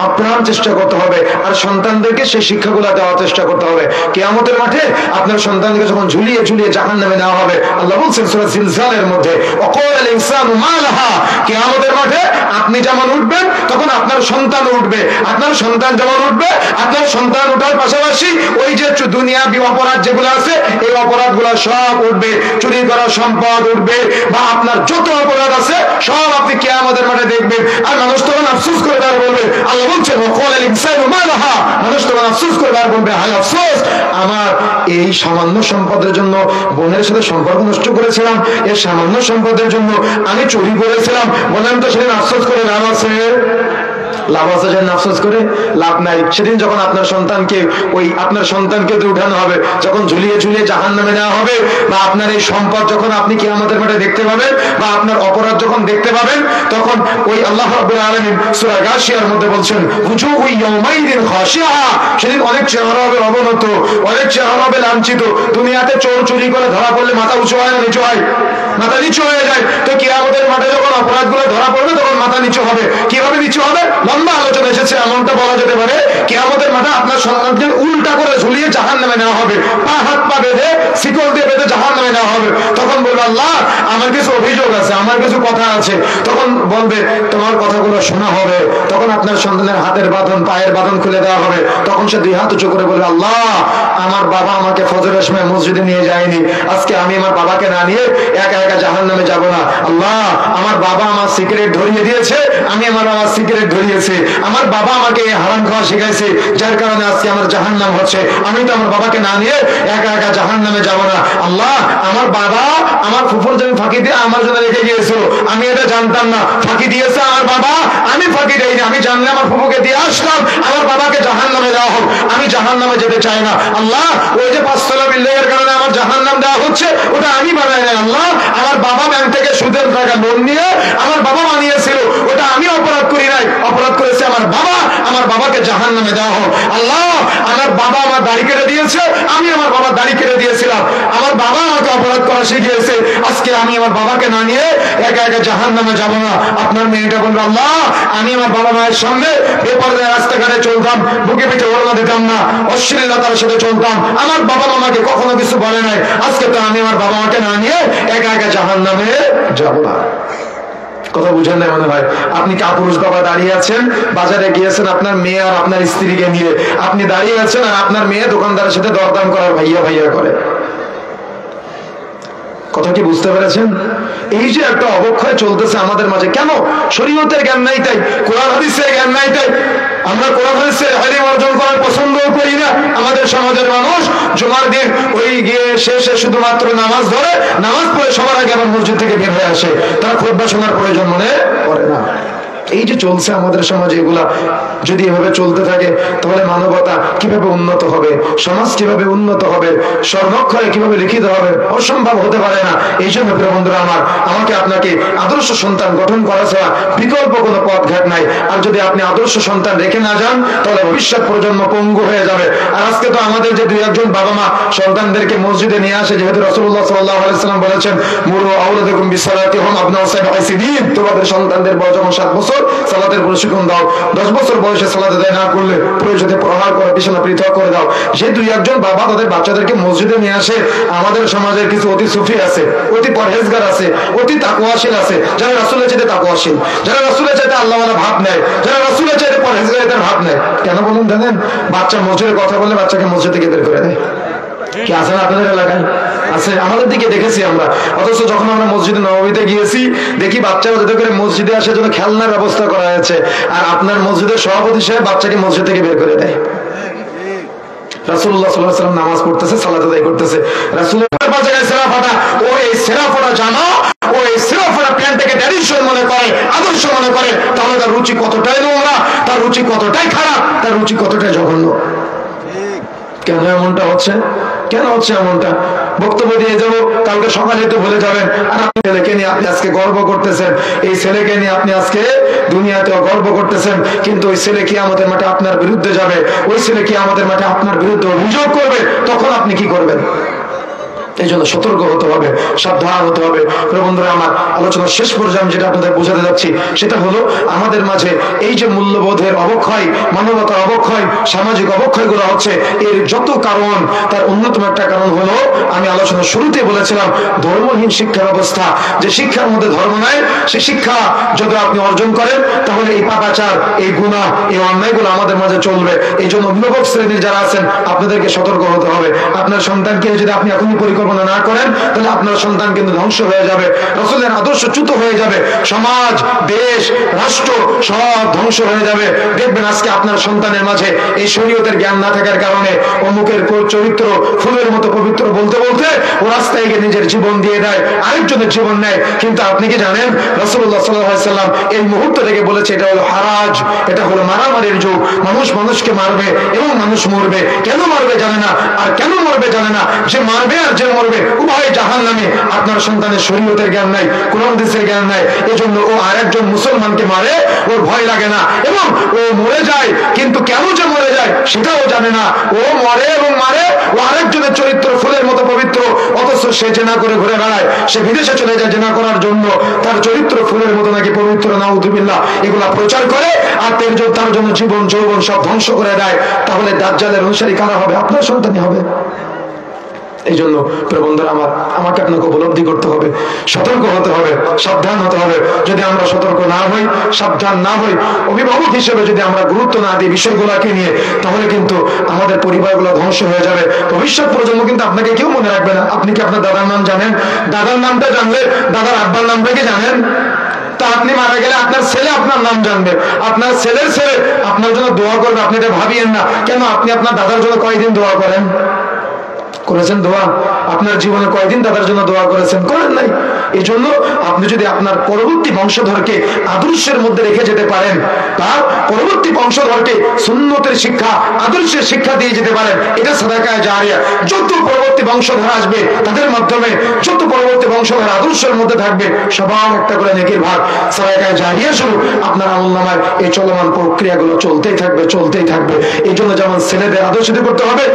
আপ্রাণ চেষ্টা করতে হবে, আর সন্তানদেরকে সেই শিক্ষাগুলো দেওয়ার চেষ্টা করতে হবে। কিয়ামতের মাঠে আপনার সন্তানকে যখন ঝুলিয়ে ঝুলিয়ে জাহান্নামে নেওয়া হবে, আল্লাহ বলছেন সূরা জিলজালের মধ্যে, ওয়াকাল ইনসানু মা লাহা, কিয়ামতের মাঠে আপনি যেমন উঠবেন তখন আপনার সন্তান উঠবে, আপনার সন্তান যেমন উঠবে, আপনার সন্তান উঠার পাশাপাশি ওই যে দুনিয়াবি অপরাধ যেগুলো আছে এই অপরাধ গুলা সব উঠবে, চুরি করা সম্পদ উঠবে, বা আপনার যত অপরাধ আছে সব আপনি কিয়ামতের মাঠে দেখবেন। আর মানুষ তখন আফসোস করে আর বলবে, আল্লাহ বলছেন মানুষ তখন আফসোস করে আর বলবে, হায় আফসোস, আমার এই সামান্য সম্পদের জন্য বোনের সাথে সম্পর্ক নষ্ট করেছিলাম, এই সামান্য সম্পদের জন্য আমি চুরি করেছিলাম। বললাম তো সেদিন আফসোস করে লাভ আছে? লাভ আছে? যেন আফসোস করে লাভ নাই। সেদিন যখন আপনার সন্তানকে উঠানো হবে, যখন ঝুলিয়ে ঝুলিয়ে জাহান্নামে নেওয়া হবে, বা আপনার এই সম্পদ যখন আপনি কিয়ামতের মাঠে দেখতে পাবেন, বা আপনার অপরাধ যখন দেখতে পাবেন, তখন ওই আল্লাহ রাব্বুল আলামিন সূরা গাশিয়ার মধ্যে বলছেন, উজুহু ইয়াওমাইদিন খাশিআ, সেদিন অনেক চেহারা হবে অবনত, অনেক চেহারা হবে লাঞ্ছিত। দুনিয়াতে চোর চুরি করে ধরা পড়লে মাথা উঁচু হয় না নিচু হয়? মাথা নিচু হয়ে যায়। তো কিয়ামতের মাঠে যখন অপরাধগুলো ধরা পড়বে তখন মাথা নিচু হবে। কিভাবে নিচু হবে? লম্বা আলোচনা এসেছে, এমনটা বলা যেতে পারে, কিয়ামতের মাঠে আপনার সন্তানকে উল্টা করে ঝুলিয়ে জাহান্নামে নেওয়া হবে, পা হাত পা বেঁধে শিকল দিয়ে বেঁধে জাহান্নামে নেওয়া হবে। তখন বলবে, আল্লাহ আমার কিছু অভিযোগ আছে, আমার কিছু কথা আছে। তখন বলবে, তোমার কথাগুলো শোনা হবে। তখন আপনার সন্তানের হাতের বাঁধন, পায়ের বাঁধন খুলে দেওয়া হবে। তখন সে দুই হাত উঁচু করে বলবে, আল্লাহ আমার বাবা আমাকে ফজরের সময় মসজিদে নিয়ে যায়নি, আজকে আমি আমার বাবাকে না নিয়ে একা একা জাহান্নামে যাব না। আল্লাহ আমার বাবা আমার সিগারেট ধরিয়ে দিয়েছে, আমি আমার বাবার সিগারেট ধরিয়েছি, আমার বাবা আমাকে হারাম খাওয়া শিখাইছে, যার কারণে আজকে আমার জাহান্নাম হচ্ছে। আমি তো আমার বাবাকে না নিয়ে একা একা জাহান্নামে যাব না। আল্লাহ আমার বাবা আমার ফুফুর জন্য ফাঁকি দিয়ে আমার জন্য রেখে গিয়েছিল, আমি এটা জানতাম না, ফাঁকি দিয়েছে আমার বাবা, আমি ফাঁকি দেইনি, আমি জানলে আমার ফুফুকে দিয়ে আসতাম, আমার বাবাকে জাহান্নামে দেওয়া হোক, আমি জাহান্নামে যেতে চাই না। আল্লাহ ওই যে 5 তলা বিল্ডিং এর কারণে আমার জাহান্নাম দেওয়া হচ্ছে, ওটা আমি বানাই নাই। আল্লাহ আমার বাবা ব্যাংক থেকে সুদের টাকা লোন নিয়ে আমার বাবা বানিয়েছিল, ওটা আমি অপরাধ করি নাই, অপরাধ করেছে আমার বাবা, আমার বাবাকে জাহান্নামে দেওয়া হোক। আল্লাহ আমার বাবা আমার দাড়ি কেটে দিয়েছে, আমি আমার বাবার দাড়ি কেটে দিয়েছিলাম, আমার বাবা আমাকে অপরাধ করা শিখিয়েছে, আজকে আমি আমার বাবাকে না নিয়ে একা একা জাহান্নামে যাব না। আপনার মেয়েটা বলবে, আল্লাহ আমি আমার বাবা মায়ের সামনে বেপরদায় রাস্তাঘাটে চলতাম, বুকে পিঠে ওড়না দিতাম না, অশ্লীলতার সাথে চলতাম, আমার বাবা মামাকে কখনো কিছু বলে নাই, আজকে তো আমি আমার বাবা মাকে না নিয়ে একা একা জাহান্নামে যাব না। কথা বুঝেন না মনে হয়? আপনি কাপুরুষ বাবা দাঁড়িয়ে আছেন, বাজারে গিয়েছেন আপনার মেয়ে আর আপনার স্ত্রীকে নিয়ে, আপনি দাঁড়িয়ে আছেন আর আপনার মেয়ে দোকানদারের সাথে দরদাম করার ভাইয়া ভাইয়া করে। কথা কি বুঝতে পেরেছেন? এই যে একটা অবক্ষয় চলতেছে আমাদের মাঝে, কেন? শরীয়তের জ্ঞান নাই তাই, কোরআন হাদিসের জ্ঞান নাই তাই। আমরা কোরআন হাদিসের ইলম অর্জন করার পছন্দও করি না। আমাদের সমাজের মানুষ জুমার দিন ওই গিয়ে শেষে শুধুমাত্র নামাজ ধরে, নামাজ পড়ে সবার আগে আবার মসজিদ থেকে বের হয়ে আসে, তারা খুতবা শোনার প্রয়োজন মনে করে না। এই যে চলছে আমাদের সমাজে, এগুলা যদি এভাবে চলতে থাকে তাহলে মানবতা কিভাবে উন্নত হবে, সমাজ কিভাবে উন্নত হবে, স্বর্ণাক্ষরে কিভাবে লিখিত হবে? অসম্ভব হতে পারে না। এই জন্য প্রিয় বন্ধুরা আমার, আমাকে আপনাকে আদর্শ সন্তান গঠন করা ছাড়া বিকল্প কোনো পথ ঘাট নাই। আর যদি আপনি আদর্শ সন্তান রেখে না যান তাহলে ভবিষ্যৎ প্রজন্ম পঙ্গু হয়ে যাবে। আর আজকে তো আমাদের যে 2-1 বাবা মা সন্তানদেরকে মসজিদে নিয়ে আসে, যেহেতু রাসূলুল্লাহ সাল্লাল্লাহু আলাইহি ওয়াসাল্লাম বলেছেন, মুরু আওলাদাকুম বিসসালাতিহিম আবনাউ 7 সিনিন, তোমাদের সন্তানদের বয়স যখন 7 বছর সালাতের প্রশিক্ষণ দাও, 10 বছর বয়সে সালাত আদায় না করলে প্রয়োজনে প্রহার করে বিছানা পৃথক করে দাও। যে 2-1 বাবা তাদের বাচ্চাদেরকে মসজিদে নিয়ে আসে, আমাদের সমাজের কিছু অতি সুফি আছে, অতি পরহেজগার আছে, অতি তাকওয়াশীল আছে, যারা রাসূলের চাইতে তাকওয়াশীল, যারা রাসূলের চাইতে আল্লাহওয়ালা ভাব নেয়, যারা রাসূলের চাইতে পরহেজগারিতার ভাব নেয়। কেন বলুন জানেন? বাচ্চা মসজিদের কথা বলে বাচ্চাকে মসজিদ থেকে বের করে দেয়। কি আছে না আপনাদের এলাকায়? আছে, আমাদের দিকে দেখেছি আমরা। অথচ যখন আমরা মসজিদে নববীতে গিয়েছি, দেখি বাচ্চারা যাতে করে মসজিদে আসার জন্য খেলনার ব্যবস্থা করা হয়েছে, আর আপনার মসজিদের সভাপতি সাহেব বাচ্চাকে মসজিদ থেকে বের করে দেয়। রাসূলুল্লাহ সাল্লাল্লাহু আলাইহি ওয়াসাল্লাম নামাজ পড়তেছে, সালাত আদায় করতেছে, রাসূলের জায়গায় সেরা ফাটা, ও এই সেরা ফাটা জামা, ও এই সেরা ফাটা প্যান্টটাকে ট্র্যাডিশন মনে করে, আদর্শ মনে করে, তাহলে তার রুচি কতটাই নোংরা, তার রুচি কতটাই খারাপ, তার রুচি কতটাই জঘন্য। কেন এমনটা হচ্ছে? কেন হচ্ছে এমনটা? বক্তব্য দিয়ে যাবো, কালকে সকালে তো ভুলে যাবেন। আর আপনি ছেলেকে নিয়ে আপনি আজকে গর্ব করতেছেন, এই ছেলেকে নিয়ে আপনি আজকে দুনিয়াতেও গর্ব করতেছেন, কিন্তু ওই ছেলে কিয়ামতের মাঠে আপনার বিরুদ্ধে যাবে, ওই ছেলে কিয়ামতের মাঠে আপনার বিরুদ্ধে অভিযোগ করবে, তখন আপনি কি করবেন? এই জন্য সতর্ক হতে হবে, সাবধান হতে হবে। বন্ধুরা আমার, আলোচনার শেষ পর্যায়ে আমি যেটা আপনাদের বোঝাতে যাচ্ছি সেটা হলো, আমাদের মাঝে এই যে মূল্যবোধের অবক্ষয়, মানবতার অবক্ষয়, সামাজিক অবক্ষয়গুলো হচ্ছে, এর যত কারণ, তার অন্যতম একটা কারণ হলো, আমি আলোচনার শুরুতে বলেছিলাম, ধর্মহীন শিক্ষা ব্যবস্থা। যে শিক্ষার মধ্যে ধর্ম নাই, সেই শিক্ষা যদি আপনি অর্জন করেন তাহলে এই পাপাচার, এই গুনাহ, এই অন্যায়গুলো আমাদের মাঝে চলবে। এই জন্য অভিভাবক শ্রেণীর যারা আছেন, আপনাদেরকে সতর্ক হতে হবে। আপনার সন্তানকে যদি আপনি এখনই পরিকল্পনা না করেন, তাহলে আপনার সন্তান কিন্তু ধ্বংস হয়ে যাবে, রাসূলের আদর্শচ্যুত হয়ে যাবে, সমাজ, দেশ, রাষ্ট্র সব ধ্বংস হয়ে যাবে। দেখবেন আজকে আপনার সন্তানের মাঝে এই শরীয়তের জ্ঞান না থাকার কারণে অমুকের চরিত্র ফুলের মতো পবিত্র বলতে বলতে ও রাস্তায় গিয়ে নিজের জীবন দিয়ে দেয়, আরেকজনের জীবন নেয়। কিন্তু আপনি কি জানেন রাসূলুল্লাহ সাল্লাল্লাহু আলাইহি সাল্লাম এই মুহূর্ত থেকে বলেছে এটা হলো হারাজ, এটা হলো মারামারির যুগ, মানুষ মানুষকে মারবে এবং মানুষ মরবে। কেন মারবে জানে না, আর কেন মরবে জানে না, যে মারবে আর যে মরবে উভয় জাহান্নামে। আপনার সন্তানের শরীয়তের জ্ঞান নাই, কোরআন হাদিসের জ্ঞান নাই, এজন্য ও আরেকজন মুসলমানকে মারে, ওর ভয় লাগে না এবং ও মরে যায়, কিন্তু কেন যে মরে যায় সেটাও জানে না। ও মরে এবং মারে, ও আরেকজনের চরিত্র ফুলের মতো পবিত্র, অথচ সে জেনা করে ঘুরে বেড়ায়, সে বিদেশে চলে যায় জেনা করার জন্য, তার চরিত্র ফুলের মতো নাকি পবিত্র, নাউযুবিল্লাহ, এগুলা প্রচার করে আর তার জন্য জীবন যৌবন সব ধ্বংস করে দেয়। তাহলে দাজ্জালের অনুসারী কারা হবে? আপনার সন্তানই হবে। এই জন্য প্রিয় বন্ধুরা আমার, আমাকে আপনাকে উপলব্ধি করতে হবে, সতর্ক হতে হবে, সাবধান হতে হবে। যদি আমরা সতর্ক না হই, সাবধান না হই, অভিভাবক হিসেবে যদি আমরা গুরুত্ব না দিই বিষয়গুলোকে নিয়ে, তাহলে কিন্তু আমাদের পরিবারগুলো ধ্বংস হয়ে যাবে। ভবিষ্যৎ প্রজন্ম কিন্তু আপনাকে কেউ মনে রাখবে না। আপনি কি আপনার দাদার নাম জানেন? দাদার নামটা জানলে দাদার আব্বার নামটা কি জানেন? তা আপনি মারা গেলে আপনার ছেলে আপনার নাম জানবে, আপনার ছেলের ছেলে আপনার জন্য দোয়া করবে। আপনি এটা ভাবিয়েন না। কেন? আপনি আপনার দাদার জন্য কয়দিন দোয়া করেন? করেছেন দোয়া? আপনার জীবনে কয়দিন দাদার জন্য দোয়া করেছেন? করেন নাই। এই জন্য আপনি যদি আপনার পরবর্তী বংশধরকে আদর্শের মধ্যে রেখে যেতে পারেন, তার পরবর্তী বংশধরকে সুন্নতের শিক্ষা, আদর্শের শিক্ষা দিয়ে যেতে পারেন, এটা সাদাকায়ে জারিয়া। যত পরবর্তী বংশধর আসবে তাদের মাধ্যমে, যত পরবর্তী বংশধর আদর্শের মধ্যে থাকবে, সবার একটা করে নেকির ভাগ সাদাকায়ে জারিয়া শুরু আপনার আমলনামায় এই চলমান প্রক্রিয়াগুলো চলতেই থাকবে, চলতেই থাকবে। এই জন্য যেমন ছেলেদের আদর্শিত করতে হবে,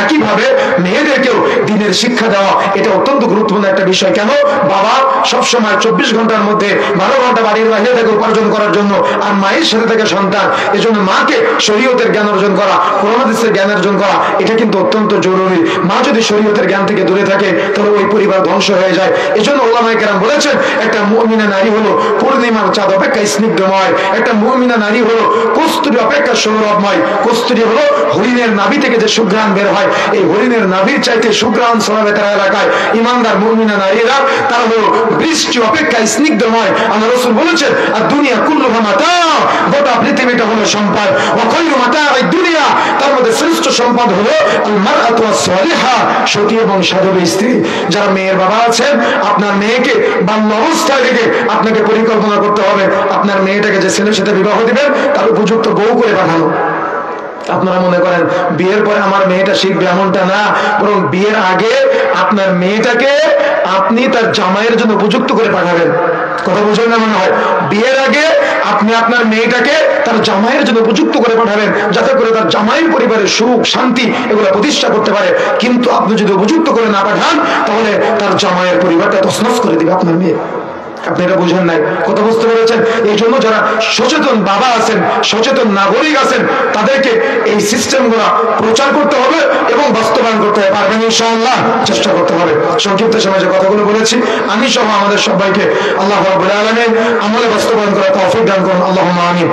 একইভাবে মেয়েদেরকেও দ্বীনের শিক্ষা দেওয়া এটা অত্যন্ত গুরুত্বপূর্ণ একটা বিষয়। কেন? বাবা সবসময় 24 ঘন্টার মধ্যে 12 ঘন্টা বাড়ির বাইরে থেকে উপার্জন করার জন্য, আর মায়ের সাথে থাকে সন্তান। এজন্য মাকে শরীয়তের জ্ঞান অর্জন করা, কোরআন হাদিসের জ্ঞান অর্জন করা এটা কিন্তু অত্যন্ত জরুরি। মা যদি শরীয়তের জ্ঞান থেকে দূরে থাকে তাহলে ওই পরিবার ধ্বংস হয়ে যায়। এজন্য উলামায়ে কেরাম বলেছেন একটা মুমিনা নারী হলো পূর্ণিমার চাঁদ অপেক্ষা স্নিগ্ধময়, একটা মুমিনা নারী হলো কস্তুরী অপেক্ষা সৌরভময়। কস্তুরী হলো হরিণের নাভি থেকে যে সুঘ্রাণ বের হয়, এই হরিণের নাভির চাইতে সুঘ্রাণ ছড়াবে তার এলাকায়। ইমানদার মুমিনা নারীরা তারা হলো বৃষ্টি অপেক্ষা স্নিগ্ধময়। আল্লাহ রাসূল বলেছেন আর দুনিয়া কুল্লুহা মাতা, গোটা পৃথিবীটা হলো সম্পদ। ওয়া খায়রু মাতাঈ দুনিয়া, তার মধ্যে শ্রেষ্ঠ সম্পদ হলো আল মারআতু সালিহা, সতী এবং সাধু স্ত্রী। যারা মেয়ের বাবা আছেন, আপনার মেয়েকে বাল্য অবস্থায় থেকে আপনাকে পরিকল্পনা করতে হবে আপনার মেয়েটাকে যে ছেলের সাথে বিবাহ দিবেন তার উপযুক্ত বউ করে পাঠানো। আপনারা মনে করেন বিয়ের পরে আমার মেয়েটা শিখবে, এমনটা না। বরং বিয়ের আগে আপনার মেয়েটাকে আপনি তার জামাইয়ের জন্য উপযুক্ত করে পাঠাবেন। কথা বুঝেন না মনে হয়? বিয়ের আগে আপনি আপনার মেয়েটাকে তার জামাইয়ের জন্য উপযুক্ত করে পাঠাবেন, যাতে করে তার জামাইয়ের পরিবারের সুখ শান্তি এগুলো প্রতিষ্ঠা করতে পারে। কিন্তু আপনি যদি উপযুক্ত করে না পাঠান তাহলে তার জামাইয়ের পরিবারটা তছনছ করে দিবে আপনার মেয়ে। আপনি এটা বুঝেন নাই, কথা বুঝতে পেরেছেন? এই জন্য যারা সচেতন বাবা আছেন, সচেতন নাগরিক আছেন, তাদেরকে এই সিস্টেমগুলো প্রচার করতে হবে এবং বাস্তবায়ন করতে হবে। পারবেন ইনশাআল্লাহ? চেষ্টা করতে হবে। সংক্ষিপ্ত সময়ে যে কথাগুলো বলেছি আমি সহ আমাদের সবাইকে আল্লাহ রাব্বুল আলামিন আমলে বাস্তবায়ন করার তৌফিক দান করুন। আল্লাহুম্মা আমিন।